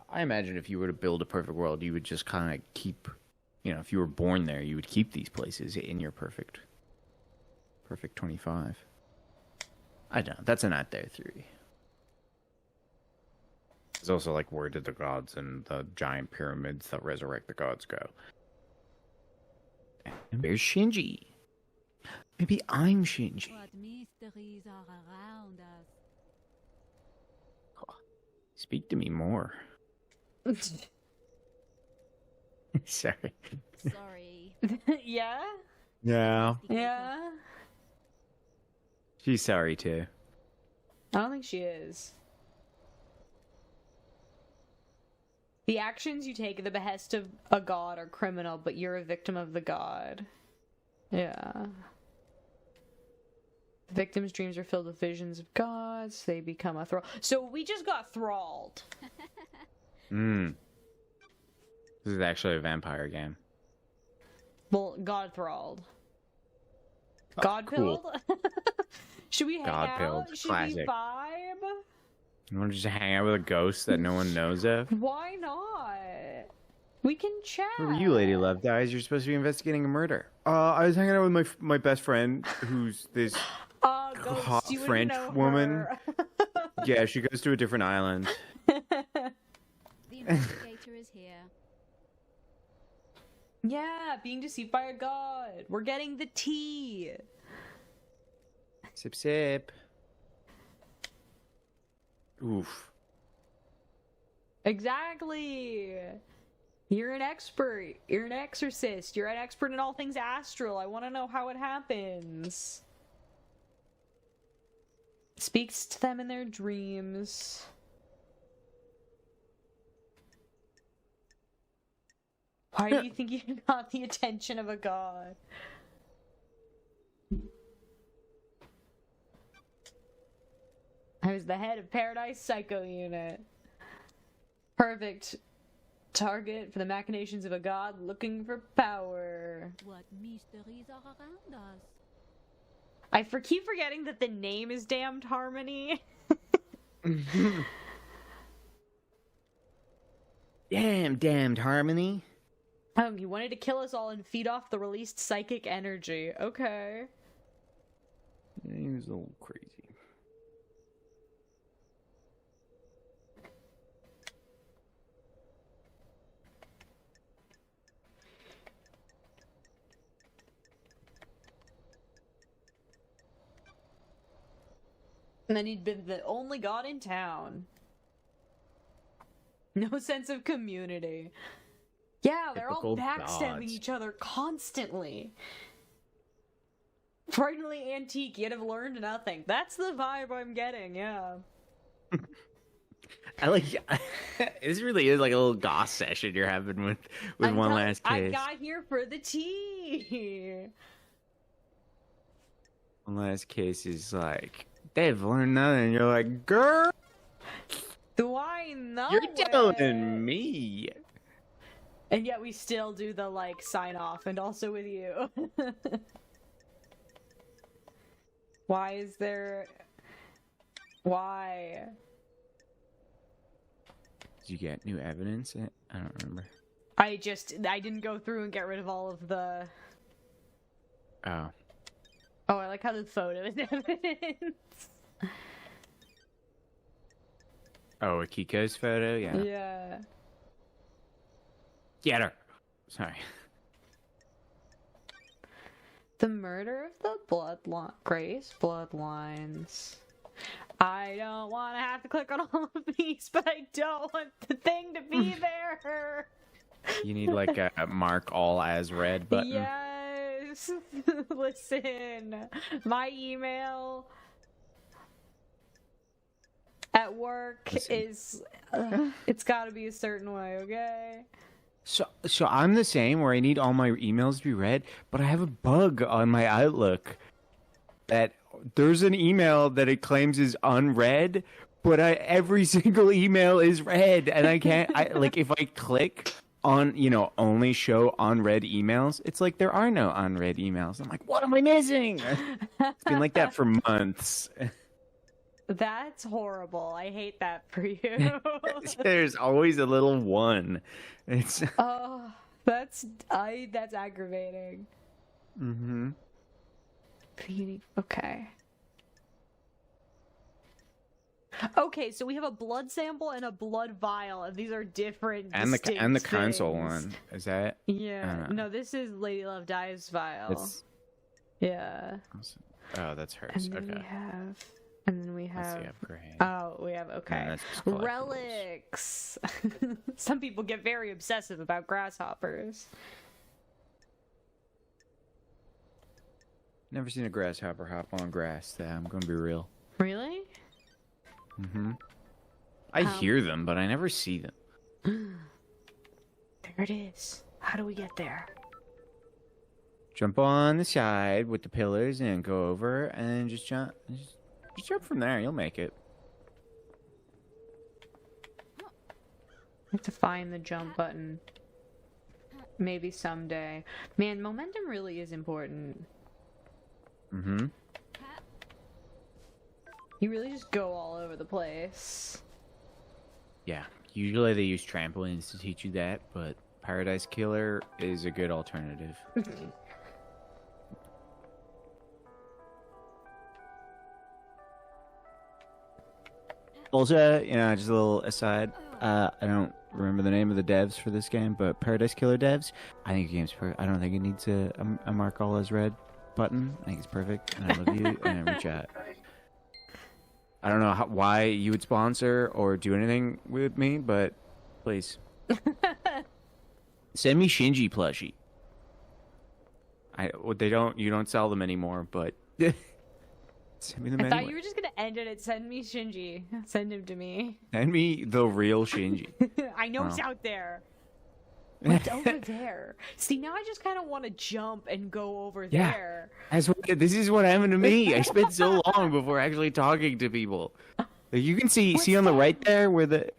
I imagine if you were to build a perfect world, you would just kind of keep, if you were born there, you would keep these places in your perfect 25. I don't know. That's an out there theory. It's also like, where did the gods and the giant pyramids that resurrect the gods go? And where's Shinji? Maybe I'm Shinji. What mysteries are around us? Oh, speak to me more. Sorry. Sorry. Yeah? Yeah. Yeah? She's sorry too. I don't think she is. The actions you take at the behest of a god are criminal, but you're a victim of the god. Yeah. Victims' dreams are filled with visions of gods. They become a thrall. So we just got thralled. This is actually a vampire game. Well, god thralled. God pilled? Cool. Should we hang out? God-pilled. Should Classic. we vibe? You want to just hang out with a ghost that no one knows of? Why not? We can chat. Who are you, Lady Love Dies? You're supposed to be investigating a murder. I was hanging out with my best friend, who's this Ghost, hot you wouldn't French know woman. her. Yeah, she goes to a different island. The investigator is here. Yeah, being deceived by a god. We're getting the tea. Sip, sip. Oof. Exactly. You're an expert. You're an exorcist. You're an expert in all things astral. I want to know how it happens. Speaks to them in their dreams. Why do you think you got the attention of a god? I was the head of Paradise Psycho Unit. Perfect target for the machinations of a god looking for power. What mysteries are around us? I keep forgetting that the name is Damned Harmony. Damned Harmony. Oh, he wanted to kill us all and feed off the released psychic energy. Okay. Yeah, he was a little crazy. And then he'd been the only god in town. No sense of community. Yeah, they're all backstabbing each other constantly. Frighteningly antique, yet have learned nothing. That's the vibe I'm getting, yeah. I like this really is like a little goss session you're having with one last case. I got here for the tea. One last case is like, they've learned nothing. You're like, girl, do I know? You're telling me. And yet we still do the, like, sign off, and also with you. Why is there... Why? Did you get new evidence? I don't remember. I didn't go through and get rid of all of the... Oh. Oh, I like how the photo is evidence. Oh, Akiko's photo? Yeah. Yeah. Get her. Sorry. The murder of the Grace bloodlines. I don't want to have to click on all of these, but I don't want the thing to be there. You need like a mark all as read button. Yes. Listen, my email at work is it's got to be a certain way, okay? So I'm the same where I need all my emails to be read, but I have a bug on my Outlook that there's an email that it claims is unread, but every single email is read, and I can't. Like if I click on only show unread emails, it's like there are no unread emails. I'm like, what am I missing? It's been like that for months. That's horrible. I hate that for you. There's always a little one. It's oh, that's aggravating. Mm-hmm. Okay. Okay, so we have a blood sample and a blood vial, and these are different. And the things. console one, is that? Yeah. No, this is Lady Love Dives vial. Yeah. Oh, that's hers. And then okay. we have. That's the upgrade. Oh, we have okay. Relics. Some people get very obsessive about grasshoppers. Never seen a grasshopper hop on grass. I'm going to be real. Really? Mm-hmm. I hear them, but I never see them. There it is. How do we get there? Jump on the side with the pillars and go over and just jump. Just jump from there. You'll make it. I have to find the jump button. Maybe someday. Man, momentum really is important. Mm-hmm. You really just go all over the place. Yeah. Usually they use trampolines to teach you that, but Paradise Killer is a good alternative. Also, just a little aside. I don't remember the name of the devs for this game, but Paradise Killer devs. I think the game's perfect. I don't think it needs a mark all as red button. I think it's perfect, and I love you, and every chat. I don't know why you would sponsor or do anything with me, but please send me Shinji plushie. You don't sell them anymore, but send me them anyway. I thought you were just gonna end it at send me Shinji. Send him to me. Send me the real Shinji. I know he's out there. What's over there? See, now I just kind of want to jump and go over there. This is what happened to me. I spent so long before actually talking to people. You can see on the right there where the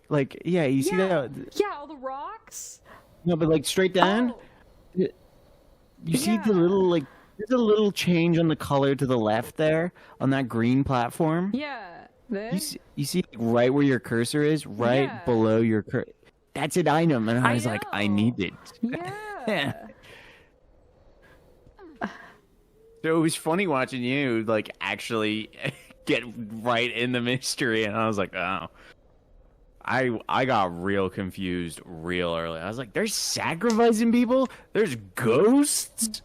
you see that? Yeah, all the rocks. No, but straight down. Oh. You see the little there's a little change on the color to the left there on that green platform. Yeah. There? You see right where your cursor is, right below your cursor. That's an item, and I was like, I need it. Yeah. So it was funny watching you actually get right in the mystery, and I was like, oh. I got real confused real early. I was like, there's sacrificing people? There's ghosts?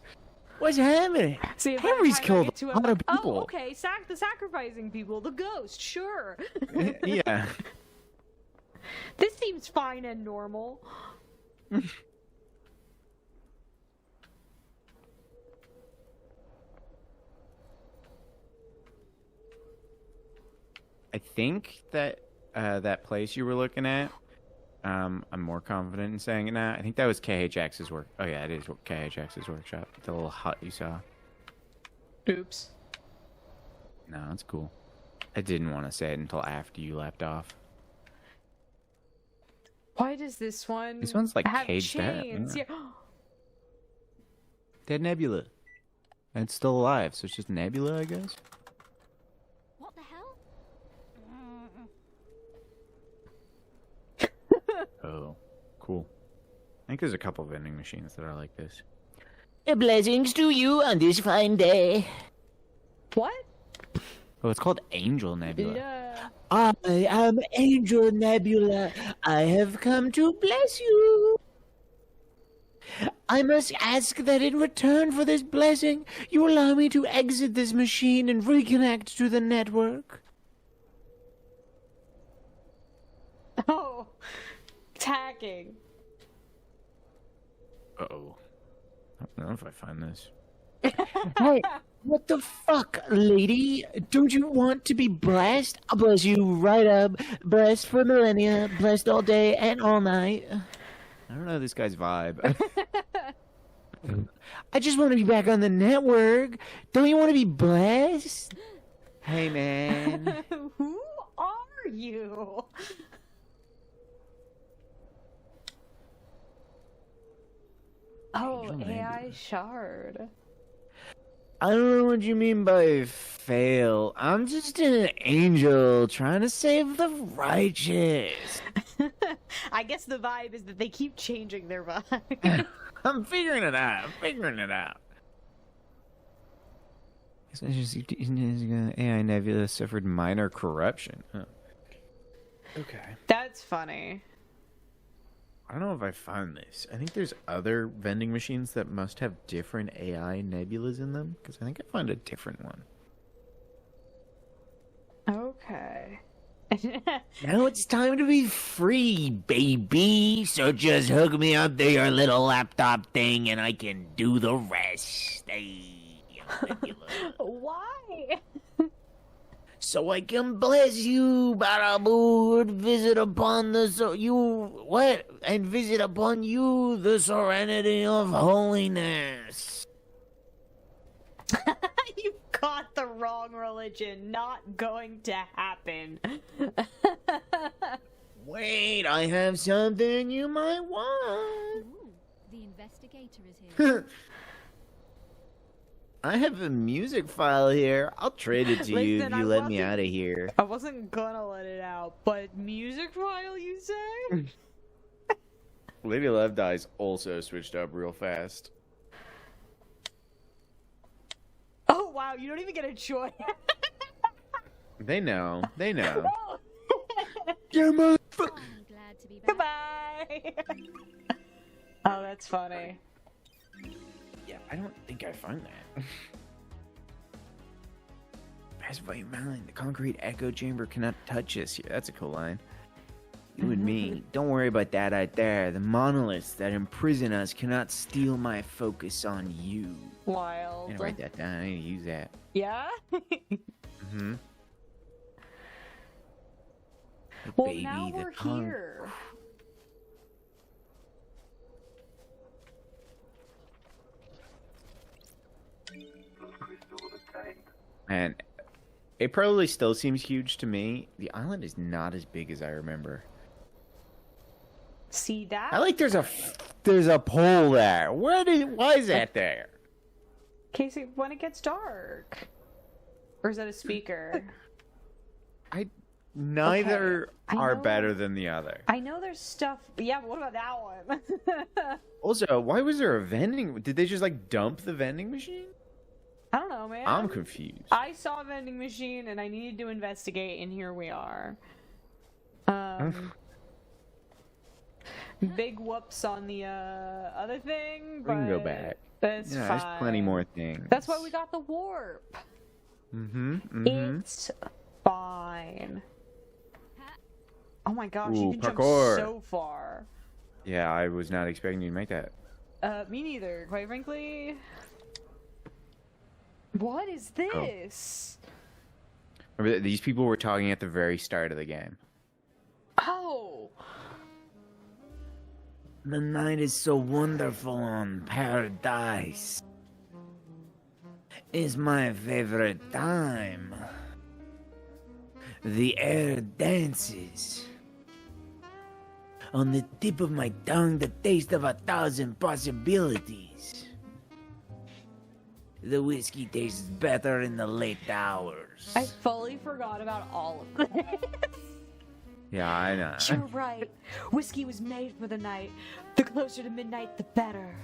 What's happening? See, Henry's killed a lot of people. Oh, okay. The sacrificing people, the ghost, sure. Yeah. This seems fine and normal. I think that that place you were looking at, I'm more confident in saying it now. I think that was KHX's work. Oh yeah, it is KHX's workshop. The little hut you saw. Oops. No, it's cool. I didn't want to say it until after you left off. Why does this one? This one's have caged chains? up. Yeah. Dead Nebula. And it's still alive, so it's just Nebula, I guess. What the hell? Oh, cool. I think there's a couple vending machines that are like this. Blessings to you on this fine day. What? Oh, it's called Angel Nebula. Yeah. I am Angel Nebula. I have come to bless you. I must ask that in return for this blessing, you allow me to exit this machine and reconnect to the network. Oh, tagging. Uh-oh. I don't know if I find this. Hey, what the fuck, lady? Don't you want to be blessed? I'll bless you right up. Blessed for millennia. Blessed all day and all night. I don't know this guy's vibe. I just want to be back on the network. Don't you want to be blessed? Hey, man. Who are you? Oh, AI shard. I don't know what you mean by fail. I'm just an angel trying to save the righteous. I guess the vibe is that they keep changing their vibe. I'm figuring it out. AI Nebula suffered minor corruption. Huh. Okay. That's funny. I don't know if I found this. I think there's other vending machines that must have different AI nebulas in them, because I think I found a different one. Okay. Now it's time to be free, baby. So just hook me up to your little laptop thing and I can do the rest. Hey, Why? so I can bless you, Barabood. Visit upon the and visit upon you the serenity of holiness. You've got the wrong religion. Not going to happen. Wait, I have something you might want. Ooh, the investigator is here. I have a music file here. I'll trade it to you if Listen, you let me out of here. I wasn't gonna let it out, but music file, you say? Lady Love Dies also switched up real fast. Oh wow, you don't even get a choice. They know. You're my I'm glad to be back. Goodbye. Oh, that's funny. Yeah, I don't think I found that. Pass by your mind. The concrete echo chamber cannot touch us here. That's a cool line. You and me. Don't worry about that out there. The monoliths that imprison us cannot steal my focus on you. Wild. I'm gonna write that down. I need to use that. Yeah? Mm-hmm. Well, Baby, now the we're con- here. And it probably still seems huge to me. The island is not as big as I remember. See that? I like there's a pole there. Why is that there? Casey, when it gets dark. Or is that a speaker? Neither I are know- better than the other. I know there's stuff. Yeah, but what about that one? Also, why was there a vending? Did they just like dump the vending machine? I don't know, man. I'm confused. I saw a vending machine and I needed to investigate, and here we are. Big whoops on the other thing, We but can go back. That's Yeah, fine. there's plenty more things. That's why we got the warp. Mm-hmm. It's fine. Oh my gosh, Ooh, you can parkour. jump so far. Yeah, I was not expecting you to make that. Me neither, quite frankly. What is this? Remember that these people were talking at the very start of the game. Oh! The night is so wonderful on Paradise. It's my favorite time. The air dances. On the tip of my tongue, the taste of 1,000 possibilities. The whiskey tastes better in the late hours. I fully forgot about all of this. Yeah, I know. You're right. Whiskey was made for the night. The closer to midnight, the better.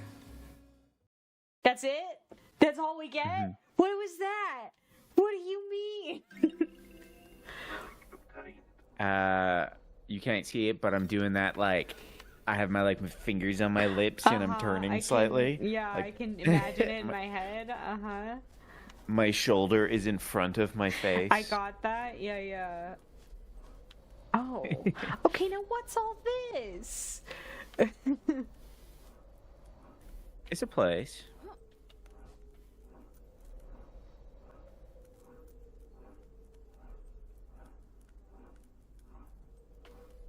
That's it? That's all we get? What was that? What do you mean? You can't see it, but I'm doing that like I have my my fingers on my lips and I'm turning slightly. I can imagine it in my head. My shoulder is in front of my face. I got that. Yeah. Oh. Okay, now what's all this? It's a place.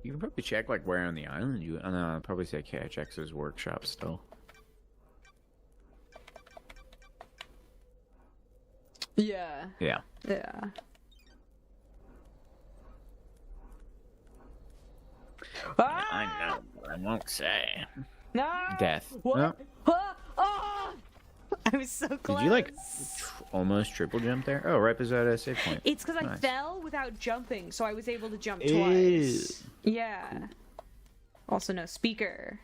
You can probably check like where on the island you. Oh, no, I'd probably say KHX's workshop still. Yeah. Yeah. Ah! I know, but I won't say. No. Death. What? No. Ah! I was so close. Did you like almost triple jump there? Oh, right beside a save point. It's because Nice. I fell without jumping, so I was able to jump Ew. twice. Yeah. Cool. Also, no speaker.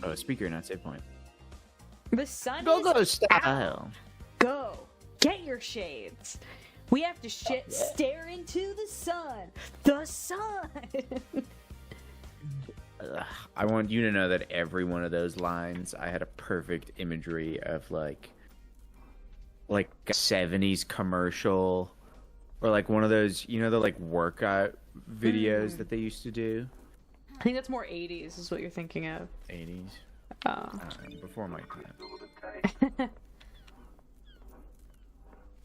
Oh, speaker, not save point. The sun Go is style. out. Go. Get your shades. We have to stare into the sun. The sun. I want you to know that every one of those lines, I had a perfect imagery of like a 70s commercial or like one of those, you know, the like workout videos that they used to do. I think that's more 80s is what you're thinking of. 80s. Oh. Before my time.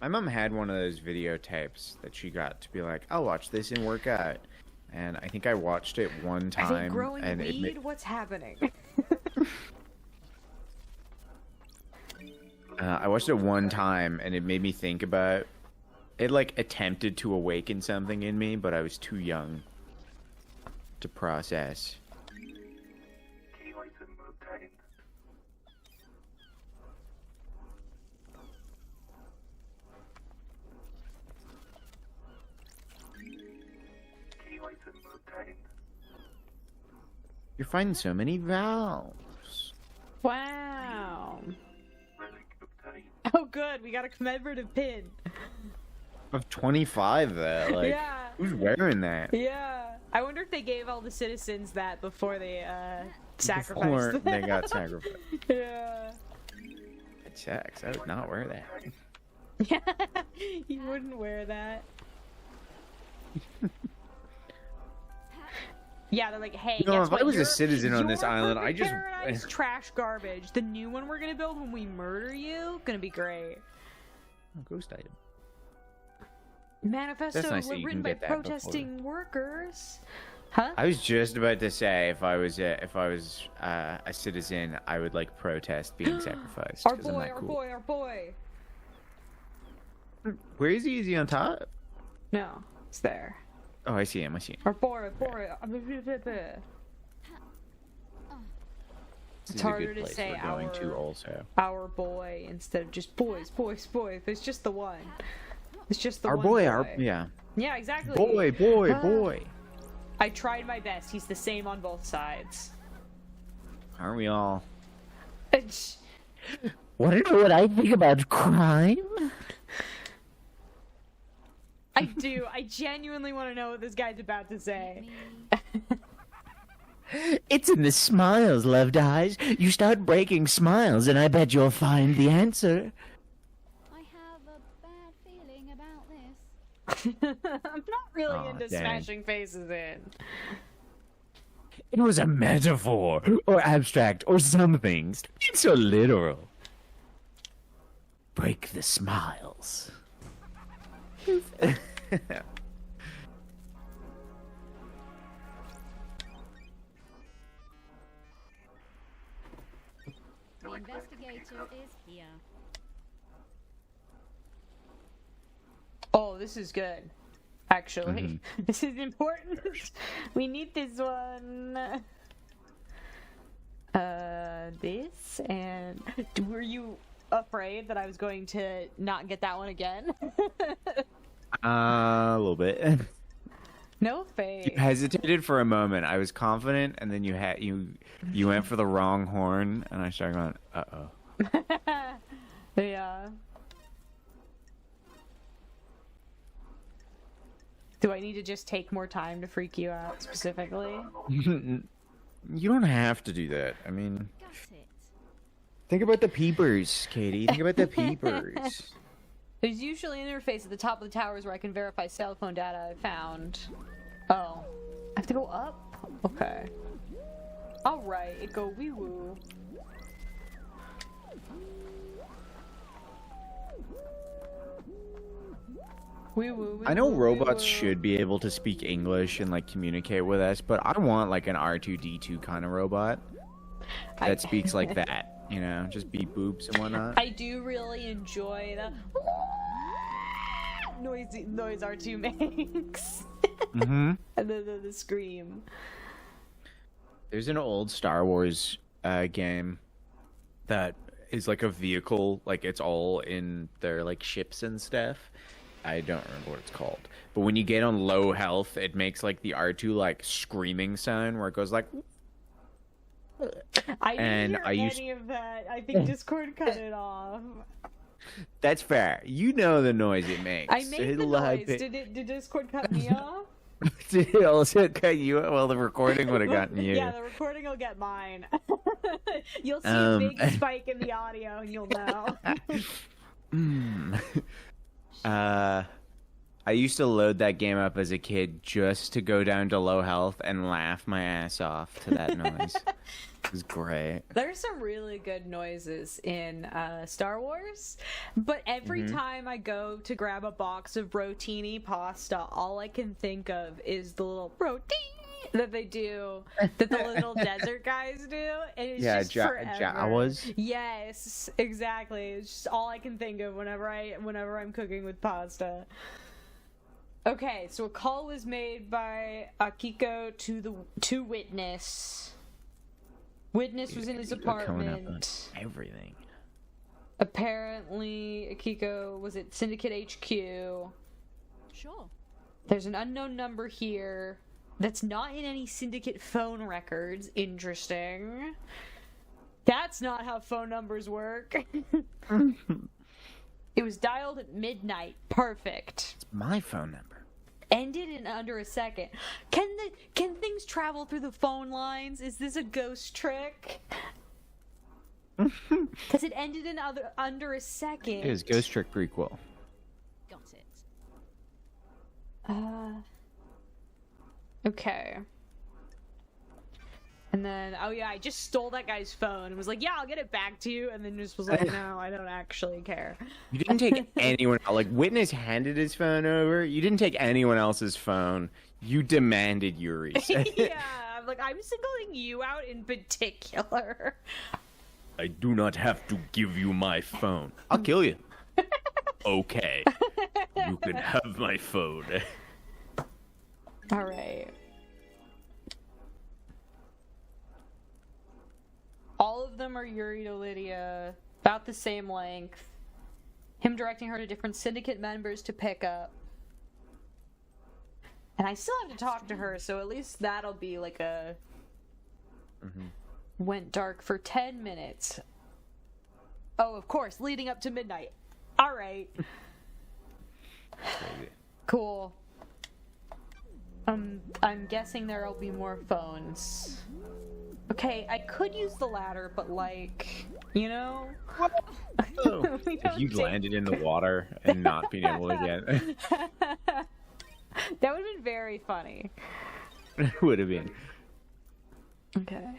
My mom had one of those videotapes that she got to be like, I'll watch this and work out. And I think I watched it one time. Are they growing and weed? What's happening? I watched it one time and it made me think about it. Like attempted to awaken something in me, but I was too young to process. You're finding so many valves. Wow. Oh, good. We got a commemorative pin. Of 25, though. Like, yeah. Who's wearing that? Yeah. I wonder if they gave all the citizens that before they sacrificed Before them. they got sacrificed. Yeah. It checks. I would not wear that. Yeah. You wouldn't wear that. Yeah, they're like, hey, You know, guess if what? I was a citizen on this your island, perfect I just... paradise trash garbage. The new one we're gonna build when we murder you, gonna be great. Ghost item. Manifesto That's nice that you written can by get that protesting workers. Huh? I was just about to say if I was a citizen, I would like protest being sacrificed. Our 'cause I'm boy, that our cool. boy, our boy. Where is he? Is he on top? No, it's there. Oh, I see him. I see him. Our boy, our boy. This It's is a harder good to place say we're going to also. our boy instead of just boys, boys, boys. It's just the one. It's just the Our one boy, boy. yeah. Yeah, exactly. Boy, boy. I tried my best. He's the same on both sides. Aren't we all? Want to know what I think about crime? I do. I genuinely want to know what this guy's about to say. It's in the smiles, loved eyes. You start breaking smiles, and I bet you'll find the answer. I have a bad feeling about this. I'm not really Aw, into dang. smashing faces in. It was a metaphor, or abstract, or something. It's so literal. Break the smiles. The investigator is here. Oh, this is good. Actually, this is important. We need this one. This and were you afraid that I was going to not get that one again? A little bit. No face. You hesitated for a moment. I was confident, and then you went for the wrong horn, and I started going, uh-oh. Yeah. Do I need to just take more time to freak you out specifically? You don't have to do that. I mean, Got it. think about the peepers, Katie. Think about the peepers. There's usually an interface at the top of the towers where I can verify cell phone data I found. Oh. I have to go up? Okay. Alright, it go wee woo. Wee woo. I know robots should be able to speak English and like communicate with us, but I want like an R2D2 kind of robot that speaks like that, you know, just beep boops and whatnot. I do really enjoy the noise R2 makes. Mm-hmm. And the scream. There's an old Star Wars game that is like a vehicle, like it's all in their like ships and stuff. I don't remember what it's called. But when you get on low health, it makes like the R2 like screaming sound where it goes like I didn't hear any of that. I think Discord cut it off. That's fair. You know the noise it makes. I made the noise. Did Discord cut me off? Did it also cut you? Well, the recording would have gotten you. Yeah, the recording will get mine. You'll see a big spike in the audio and you'll know. I used to load that game up as a kid just to go down to low health and laugh my ass off to that noise. It was great. There's some really good noises in Star Wars, but every time I go to grab a box of rotini pasta, all I can think of is the little rotini that they do, that the little desert guys do, and it's just forever. Jawas. Yes, exactly. It's just all I can think of whenever I'm cooking with pasta. Okay, so a call was made by Akiko to Witness. Witness was in his apartment. Everything. Apparently, Akiko was at Syndicate HQ. Sure. There's an unknown number here that's not in any Syndicate phone records. Interesting. That's not how phone numbers work. It was dialed at midnight. Perfect. It's my phone number. Ended in under a second. Can things travel through the phone lines? Is this a ghost trick? Because it ended in under a second. It is Ghost Trick prequel. Got it. Okay. And then, oh yeah, I just stole that guy's phone and was like, yeah, I'll get it back to you. And then just was like, no, I don't actually care. You didn't take anyone, like, Witness handed his phone over. You didn't take anyone else's phone. You demanded Yuri's. Yeah, I'm like, I'm singling you out in particular. I do not have to give you my phone. I'll kill you. Okay. You can have my phone. All right. All of them are Yuri to Lydia, about the same length. Him directing her to different Syndicate members to pick up. And I still have to talk to her, so at least that'll be like a... Went dark for 10 minutes. Oh, of course, leading up to midnight. All right. Cool. I'm guessing there'll be more phones. Okay, I could use the ladder, but like, you know? If you landed in the water and not being able to get... That would have been very funny. It would have been. Okay.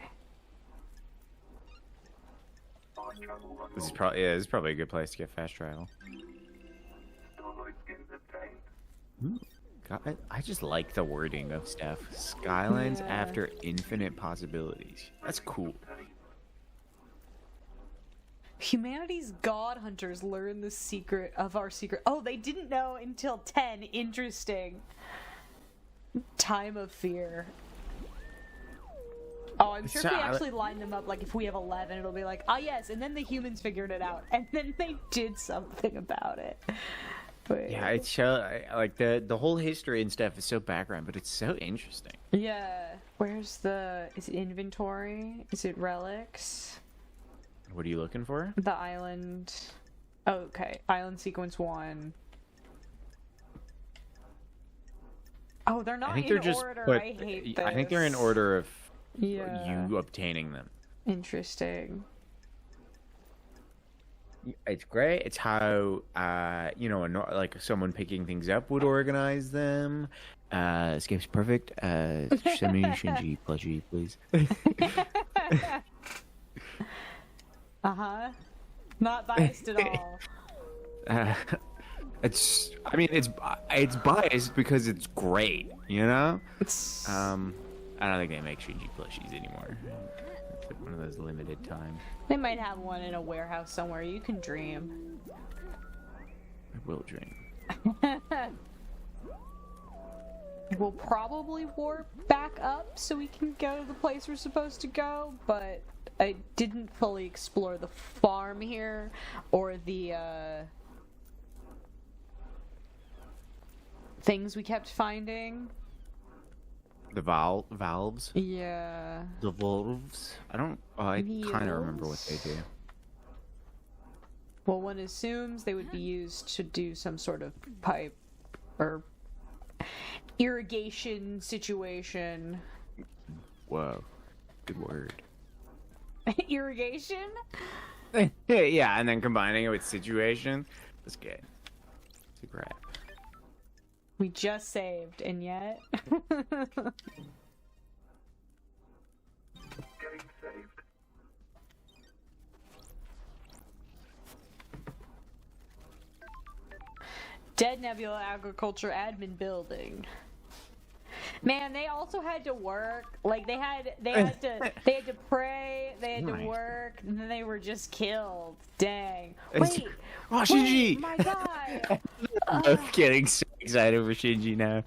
This is probably a good place to get fast travel. Ooh, God, I just like the wording of stuff. Skylines after infinite possibilities. That's cool. Humanity's god hunters learn the secret of our secret. Oh, they didn't know until 10. Interesting. Time of fear. Oh, I'm sure if we actually line them up, like if we have 11, it'll be like, ah, yes, and then the humans figured it out, and then they did something about it. But... yeah, it's like the whole history and stuff is so background, but it's so interesting. Yeah. Where's the... is it inventory? Is it relics? What are you looking for? The island... oh, okay. Island sequence 1. Oh, they're not I think in they're just order. put. I hate this. I think they're in order of Yeah. you obtaining them. Interesting. It's great. It's how like someone picking things up would organize them. This game's perfect. Send me Shinji plushie, please. Uh-huh. Not biased at all. It's biased because it's great, you know? It's... I don't think they make Shinji plushies anymore. It's like one of those limited time. They might have one in a warehouse somewhere. You can dream. I will dream. We'll probably warp back up so we can go to the place we're supposed to go, but I didn't fully explore the farm here or the things we kept finding. The valves? Yeah. The valves? I don't... Oh, I kind of remember what they do. Well, one assumes they would be used to do some sort of pipe or irrigation situation. Whoa. Good word. Irrigation? Yeah, and then combining it with situation. That's good. It's a grab. We just saved, and yet... Getting saved. Dead Nebula Agriculture Admin Building. Man, they also had to work. Like they had to pray, they had to work, and then they were just killed. Dang. Wait. Oh, Shinji! Wait, my god. I'm both getting so excited for Shinji now.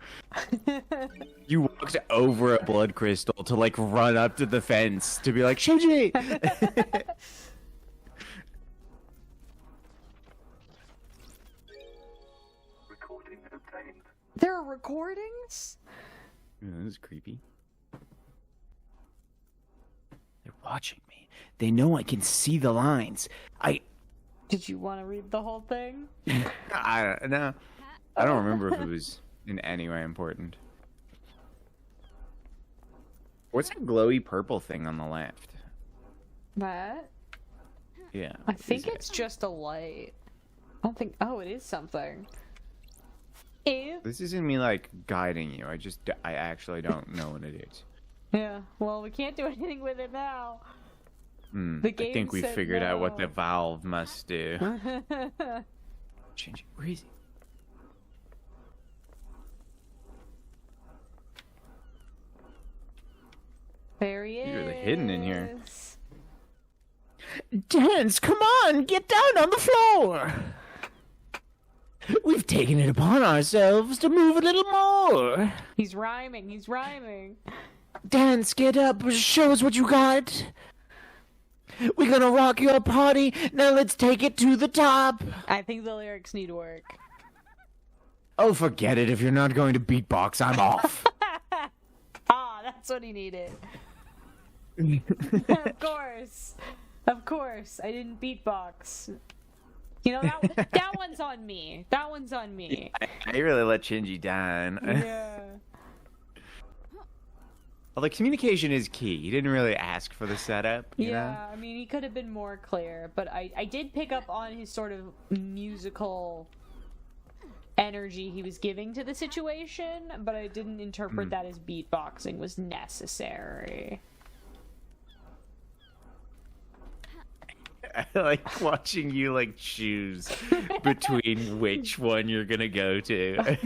You walked over a blood crystal to like run up to the fence to be like, Shinji! Recording obtained. There are recordings? This is creepy. They're watching me. They know I can see the lines. Did you want to read the whole thing? I don't know. I don't remember if it was in any way important. What's that glowy purple thing on the left? That? Yeah. I think it's just a light. I don't think... Oh, it is something. Ew. This isn't me like guiding you. I actually don't know what it is. Yeah, well, we can't do anything with it now. I think we figured out what the valve must do. Change it. Where is he? There he is. He's really hidden in here. Dance, come on, get down on the floor. We've taken it upon ourselves to move a little more. He's rhyming, he's rhyming. Dance, get up, show us what you got. We're gonna rock your party, now let's take it to the top. I think the lyrics need work. Oh, forget it. If you're not going to beatbox, I'm off. Ah, that's what he needed. Of course. Of course. I didn't beatbox. You know, that one's on me. That one's on me. I really let Shinji down. Yeah. Well, the communication is key. He didn't really ask for the setup, you know? I mean, he could have been more clear, but I did pick up on his sort of musical energy he was giving to the situation, but I didn't interpret that as beatboxing was necessary. I like watching you like choose between which one you're gonna go to.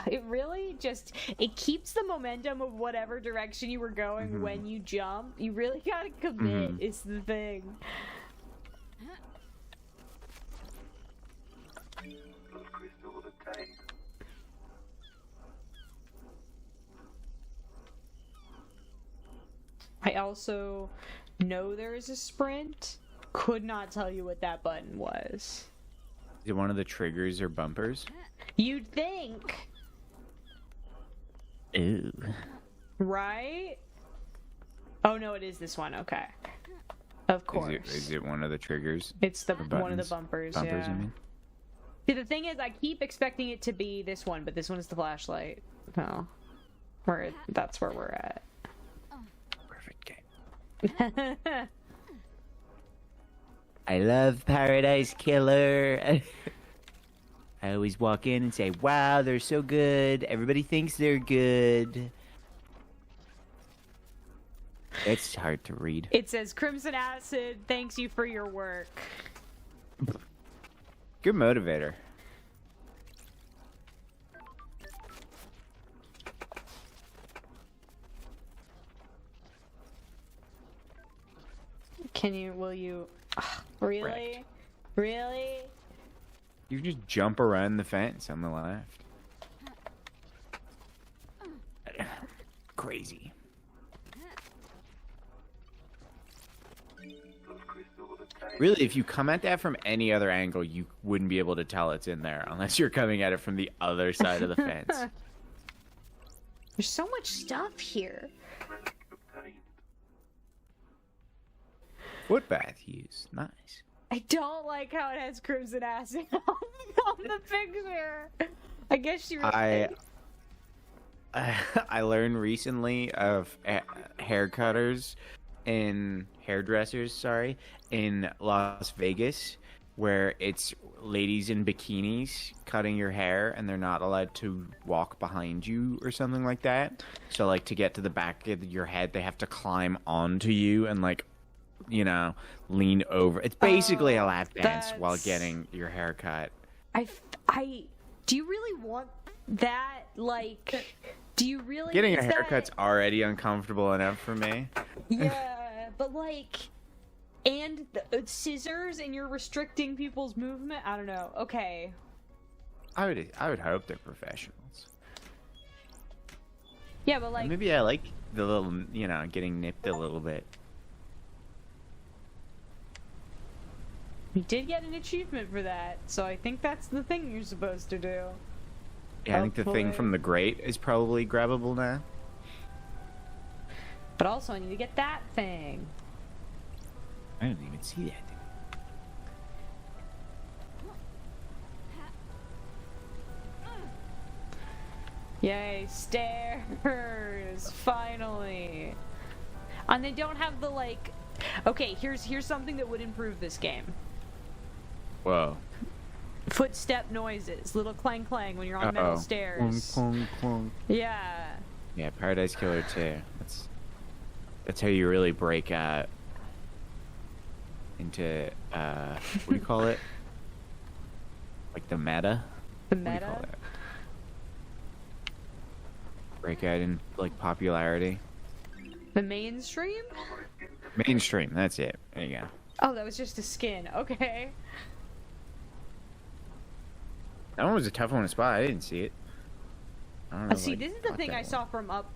It really just, it keeps the momentum of whatever direction you were going when you jump. You really gotta commit, is the thing. Blood crystal obtained. I also know there is a sprint. Could not tell you what that button was. Is it one of the triggers or bumpers? You'd think, Ooh. right? Oh no, it is this one. Okay. Of course. Is it one of the triggers? It's the Or one of the buttons? bumpers. Bumpers, Yeah. you mean? See, the thing is, I keep expecting it to be this one, but this one is the flashlight. No, that's where we're at. Perfect game. I love Paradise Killer. I always walk in and say, wow, they're so good. Everybody thinks they're good. It's hard to read. It says, Crimson Acid, thanks you for your work. Good motivator. Will you... Really? Correct. Really? You can just jump around the fence on the left. Crazy. Really, if you come at that from any other angle, you wouldn't be able to tell it's in there unless you're coming at it from the other side of the fence. There's so much stuff here. Relic obtained. Foot bath use. Nice. I don't like how it has Crimson Acid on the picture. I guess she really... I learned recently of hairdressers in Las Vegas, where it's ladies in bikinis cutting your hair and they're not allowed to walk behind you or something like that. So like to get to the back of your head, they have to climb onto you and like, you know, lean over. It's basically a lap dance while that's- getting your hair cut. Do you really want that? Like, do you really... Getting a is that- haircut's already uncomfortable enough for me. Yeah, but like... And the scissors, and you're restricting people's movement? I don't know. Okay. I would hope they're professionals. Yeah, but like... Maybe I like the little, you know, getting nipped a little bit. You did get an achievement for that, so I think that's the thing you're supposed to do. Yeah, I think the thing Hopefully. from the grate is probably grabbable now. But also, I need to get that thing. I didn't even see that. Yay, stairs! Finally! And they don't have the, like... Okay, here's something that would improve this game. Whoa. Footstep noises. Little clang clang when you're on metal stairs. Clunk, clunk, clunk. Yeah. Yeah, Paradise Killer 2. That's how you really break out into, what do you call it? Like the meta? The What do you call meta? that? Break out in, like, popularity. The mainstream? Mainstream, that's it. There you go. Oh, that was just a skin. Okay. That one was a tough one to spot. I didn't see it. I don't know if See, I this is the caught thing that I one. saw from up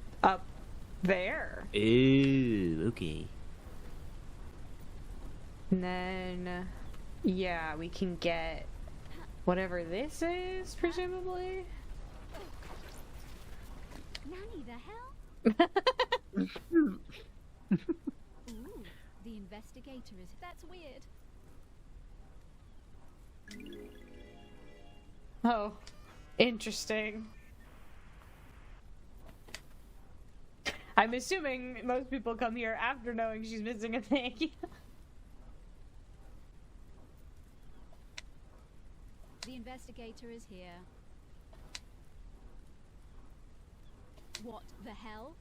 there. Ooh, okay. And then, yeah, we can get whatever this is, presumably. Nanny, the hell? Ooh, the investigator is... That's weird. Oh, interesting. I'm assuming most people come here after knowing she's missing a thing. The investigator is here. What the hell?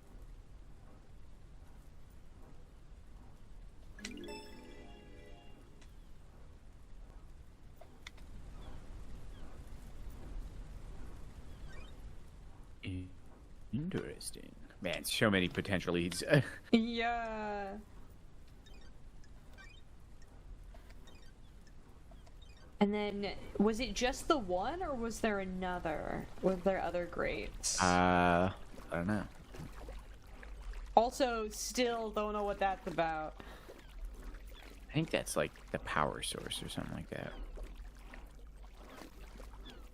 Interesting. Man, so many potential leads. Yeah. And then, was it just the one, or was there another? Was there other grates? I don't know. Also, still don't know what that's about. I think that's like the power source or something like that.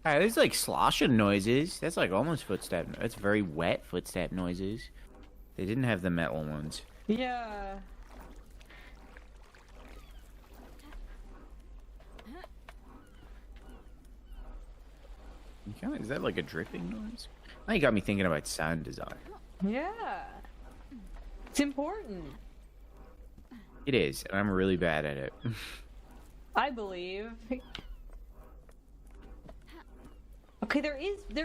Alright, there's like sloshing noises. That's like almost footstep. That's very wet footstep noises. They didn't have the metal ones. Yeah. Is that like a dripping noise? Now you got me thinking about sound design. Yeah. It's important. It is, and I'm really bad at it. I believe. Okay, there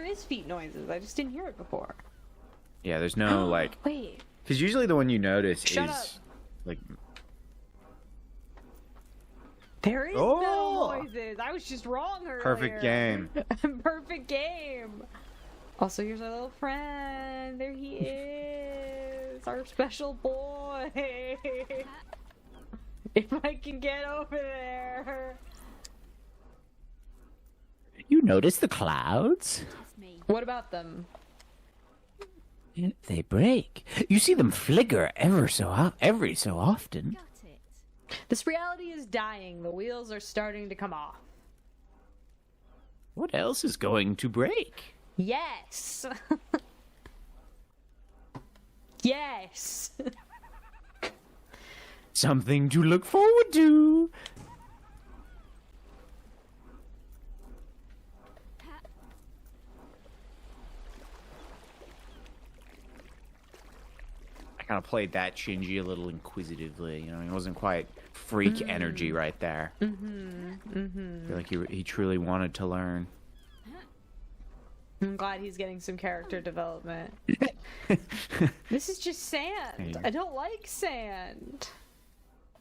is feet noises. I just didn't hear it before. Yeah, there's no like. Wait. Because usually the one you notice Shut is up. like. There is Oh! no noises. I was just wrong earlier. Perfect game. Perfect game. Also, here's our little friend. There he is. Our special boy. If I can get over there. You notice the clouds? Test me. What about them? They break. You see them flicker every so often. Got it. This reality is dying. The wheels are starting to come off. What else is going to break? Yes. Yes. Something to look forward to. I kind of played that Shinji a little inquisitively. You know, he wasn't quite freak energy right there. I feel like he truly wanted to learn. I'm glad he's getting some character development. This is just sand. I don't like sand.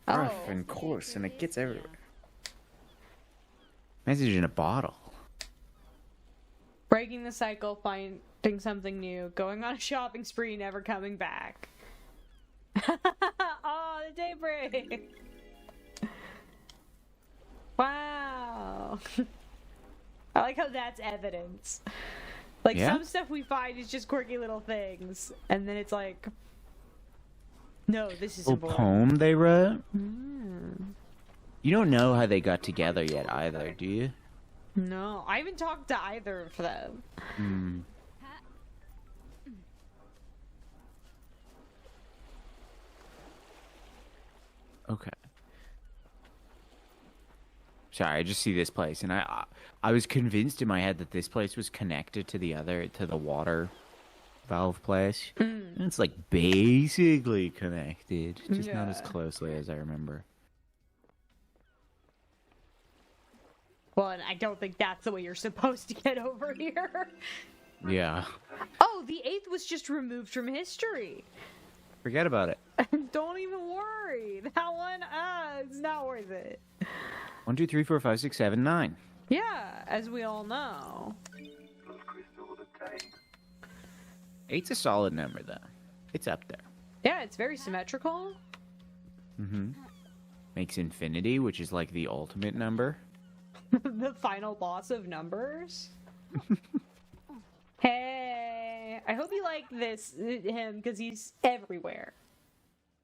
Rough and coarse, and it gets everywhere. Message in a bottle. Breaking the cycle, finding something new, going on a shopping spree, never coming back. Oh, the daybreak! Wow. I like how that's evidence. Like, Yeah? some stuff we find is just quirky little things, and then it's like, no, this is Little important. poem they wrote. You don't know how they got together yet either, do you? No, I haven't talked to either of them. Okay. Sorry, I just see this place, and I was convinced in my head that this place was connected to the water valve place. And it's like basically connected, just not as Yeah. closely as I remember. Well, and I don't think that's the way you're supposed to get over here. Yeah. Oh, the 8th was just removed from history. Forget about it. Don't even worry. That one, it's not worth it. 1, 2, 3, 4, 5, 6, 7, 9. Yeah, as we all know. Those crystals obtained. 8's a solid number, though. It's up there. Yeah, it's very symmetrical. Makes infinity, which is like the ultimate number. The final boss of numbers. Hey, I hope you like him, because he's everywhere.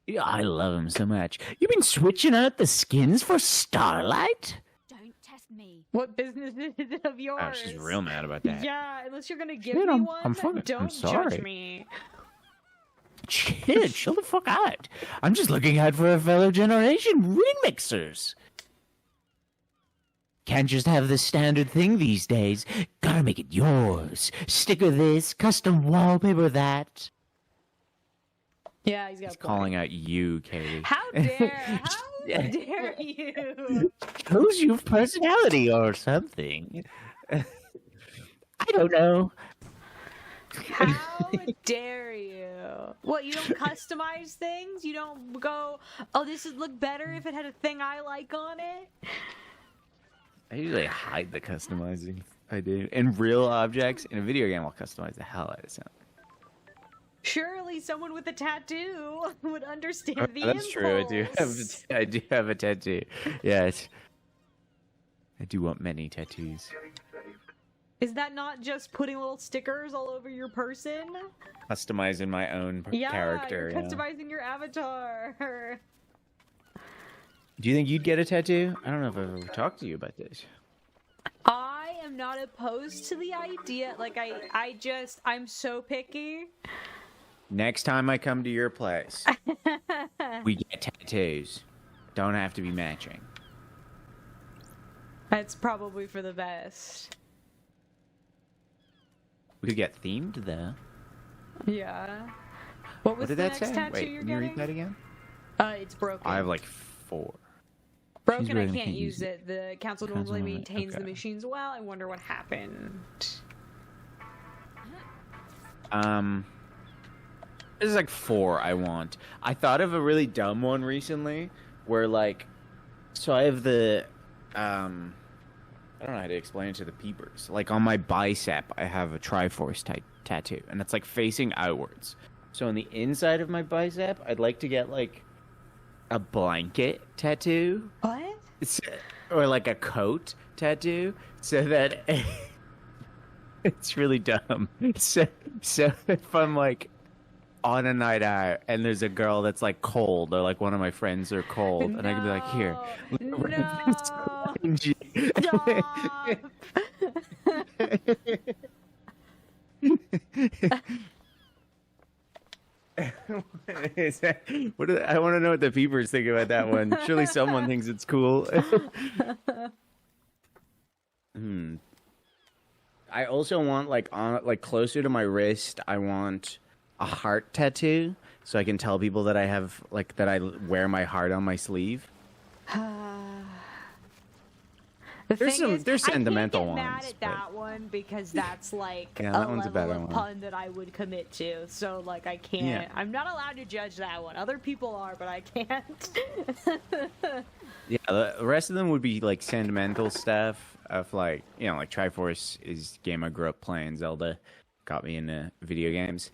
Yeah, I love him so much. You've been switching out the skins for Starlight? Don't test me. What business is it of yours? Oh, she's real mad about that. Yeah, unless you're gonna give Shit, me I'm one, fucking- I'm don't sorry. judge me. Shit, chill the fuck out. I'm just looking out for a fellow generation remixers. Can't just have the standard thing these days. Gotta make it yours. Sticker this, custom wallpaper that. Yeah, he's got He's a point. calling out you, Katie. How dare you? Shows you personality or something. I don't know. How dare you? What, you don't customize things? You don't go, oh, this would look better if it had a thing I like on it? I usually hide the customizing. I do. In real objects, in a video game, I'll customize the hell out of something. Surely someone with a tattoo would understand the That's true. impulse. I do have a tattoo. Yes. I do want many tattoos. Getting saved. Is that not just putting little stickers all over your person? Customizing my own character. You're Yeah. customizing your avatar. Do you think you'd get a tattoo? I don't know if I've ever talked to you about this. I am not opposed to the idea. Like, I'm so picky. Next time I come to your place, we get tattoos. Don't have to be matching. That's probably for the best. We could get themed though. Yeah. What was What did the that next say? tattoo Wait, you're can you read getting? that again? It's broken. I have like 4. Broken, I really can't use it. The council normally maintains the machines well. I wonder what happened. This is like 4 I want. I thought of a really dumb one recently where like, so I have the, I don't know how to explain it to the peepers. Like on my bicep, I have a Triforce tattoo and it's like facing outwards. So on the inside of my bicep, I'd like to get like a blanket tattoo. What? Or like a coat tattoo so that it's really dumb. So if I'm like on a night out and there's a girl that's like cold or like one of my friends are cold and I can be like, here. Is that, I want to know what the peepers think about that one. Surely someone thinks it's cool. I also want like on like closer to my wrist. I want a heart tattoo so I can tell people that I have like that I wear my heart on my sleeve. There's sentimental ones. I can't get mad at that one because that's like Yeah, a that one's a level better of one. pun that I would commit to. So like I can't. Yeah. I'm not allowed to judge that one. Other people are, but I can't. Yeah, the rest of them would be like sentimental stuff of like, you know, like Triforce is a game I grew up playing. Zelda got me into video games.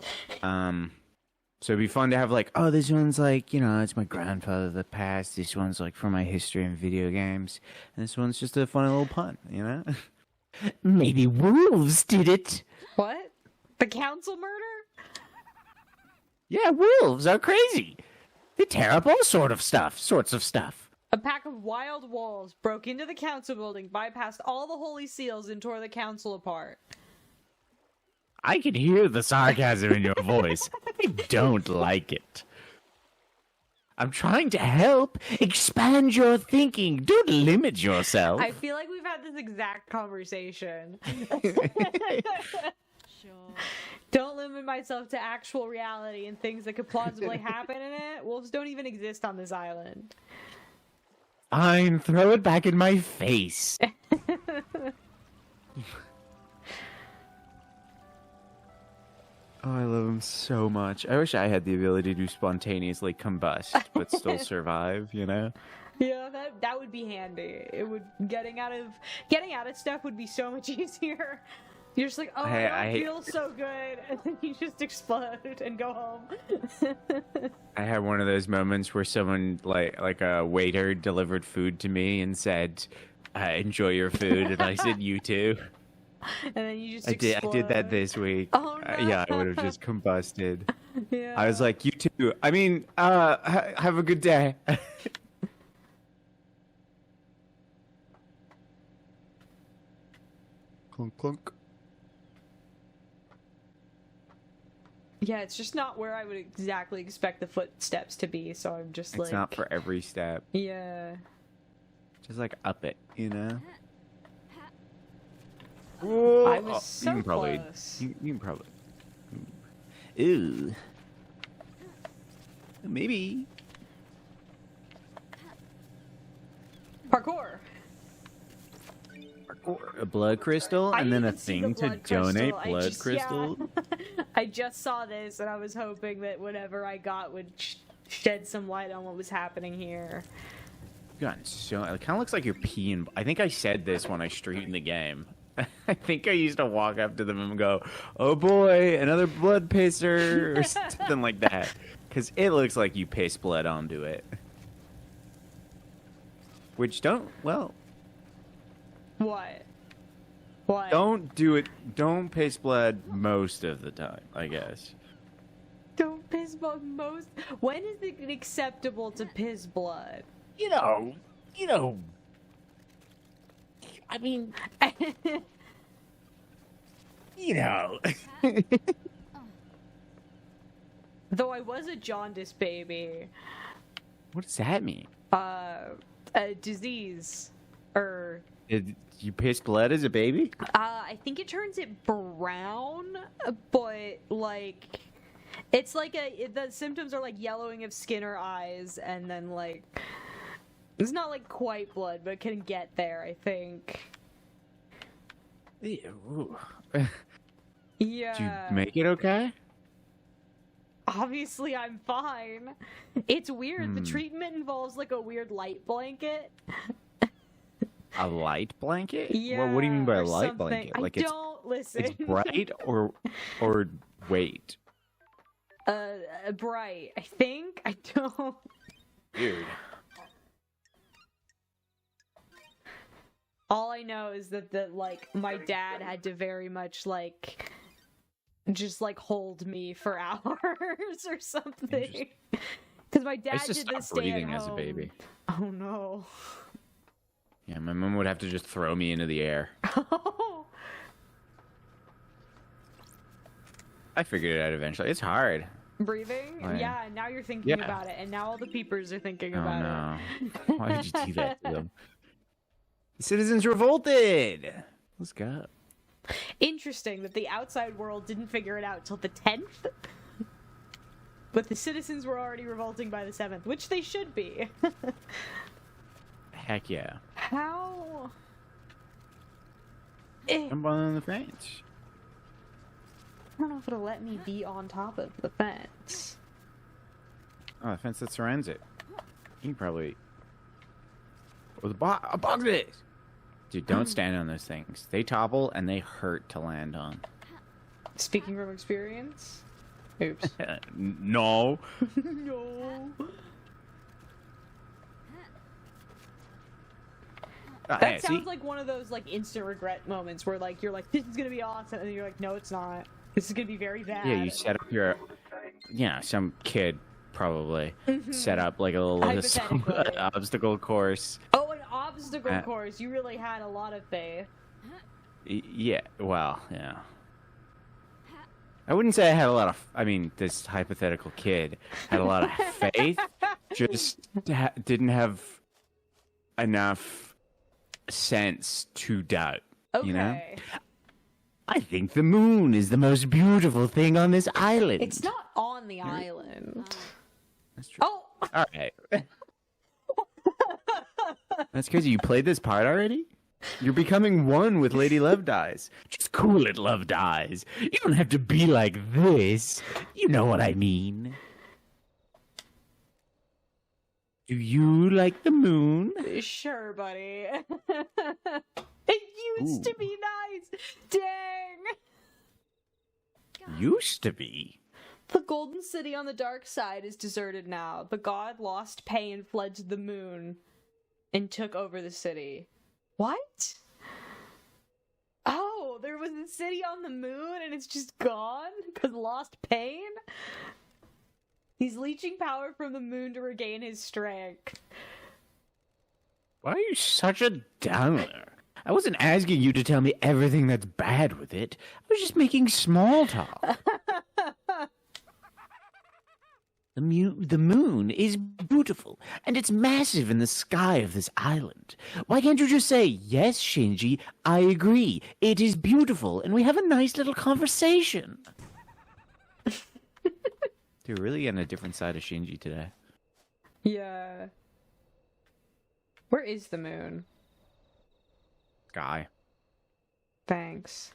So it'd be fun to have like, oh, this one's like, you know, it's my grandfather that passed. This one's like for my history in video games. And this one's just a funny little pun, you know? Maybe wolves did it. What? The council murder? Yeah, wolves are crazy. They tear up all sorts of stuff. A pack of wild wolves broke into the council building, bypassed all the holy seals, and tore the council apart. I can hear the sarcasm in your voice. I don't like it. I'm trying to help. Expand your thinking. Don't limit yourself. I feel like we've had this exact conversation. Sure. Don't limit myself to actual reality and things that could plausibly happen in it. Wolves don't even exist on this island. Fine, throw it back in my face. Oh, I love him so much. I wish I had the ability to spontaneously combust but still survive, you know? Yeah, that would be handy. It would getting out of stuff would be so much easier. You're just like, oh, I don't feel so good, and then you just explode and go home. I had one of those moments where someone, like a waiter, delivered food to me and said, "Enjoy your food," and I said, "You too." And then you just I explode. did that this week. Oh, no. Yeah, I would have just combusted. Yeah. I was like, "You too." I mean, have a good day. Clunk clunk. Yeah, it's just not where I would exactly expect the footsteps to be, so I'm just It's not for every step. Yeah. Just like up it, you know. I was so you can probably, close. You can probably. Ooh. Maybe. Parkour. A blood crystal, I and then a didn't see the thing to blood donate crystal. blood crystal. Yeah. I just saw this, and I was hoping that whatever I got would shed some light on what was happening here. God, so it kind of looks like you're peeing. I think I said this when I streamed the game. I think I used to walk up to them and go, "Oh boy, another blood pisser," or something like that, because it looks like you piss blood onto it. Which What? What? don't do it. Don't piss blood most of the time, I guess. Don't piss blood most. When is it acceptable to piss blood? You know. I mean, you know. Though I was a jaundice baby. What does that mean? A disease. You piss blood as a baby? I think it turns it brown, but like it's like the symptoms are like yellowing of skin or eyes, and then like it's not like quite blood, but it can get there, I think. Ew. Yeah. Did you make it okay? Obviously, I'm fine. It's weird. The treatment involves like a weird light blanket. A light blanket? Yeah. What do you mean by a or light something. blanket? I Like don't listen. it's bright or wait. Bright. I think. I don't. Dude. All I know is that like my dad had to very much like just like hold me for hours or something. Because my dad I used to did stop this stay breathing at as a home. baby. Oh no. Yeah, my mom would have to just throw me into the air. I figured it out eventually. It's hard. Breathing? Like, yeah, and now you're thinking yeah. about it, and now all the peepers are thinking Oh about no. Why did you do that to them? The citizens revolted! Let's go. it. Interesting that the outside world didn't figure it out till the 10th. But the citizens were already revolting by the 7th, which they should be. Heck yeah. How? I'm on the fence. I don't know if it'll let me be on top of the fence. Oh, the fence that surrounds it. You can probably... Oh, the box it is! Dude, don't stand on those things. They topple and they hurt to land on. Speaking from experience? Oops. No. No. Hey, That sounds like one of those like instant regret moments where like you're like, this is gonna be awesome, and then you're like, no, it's not. This is gonna be very bad. Yeah, you set up your... Yeah, some kid probably set up like a little Hypothetically. obstacle course. Oh, an obstacle course. You really had a lot of faith. Yeah, well, yeah. I wouldn't say I had a lot of... I mean, this hypothetical kid had a lot of faith, just didn't have enough sense to doubt, Okay. you know? I think the moon is the most beautiful thing on this island. It's not on the island. That's true. Oh! All right. That's crazy. You played this part already? You're becoming one with Lady Love Dies. Just cool it, Love Dies. You don't have to be like this. You know what I mean. Do you like the moon? Sure, buddy. It used to be nice. Dang. Used to be. The Golden City on the dark side is deserted now. The god lost pay and fled to the moon and took over the city. What? Oh, there was a city on the moon and it's just gone because lost pain? He's leeching power from the moon to regain his strength. Why are you such a downer? I wasn't asking you to tell me everything that's bad with it. I was just making small talk. The moon is beautiful, and it's massive in the sky of this island. Why can't you just say, yes, Shinji, I agree, it is beautiful, and we have a nice little conversation? You're really on a different side of Shinji today. Yeah. Where is the moon? Guy. Thanks.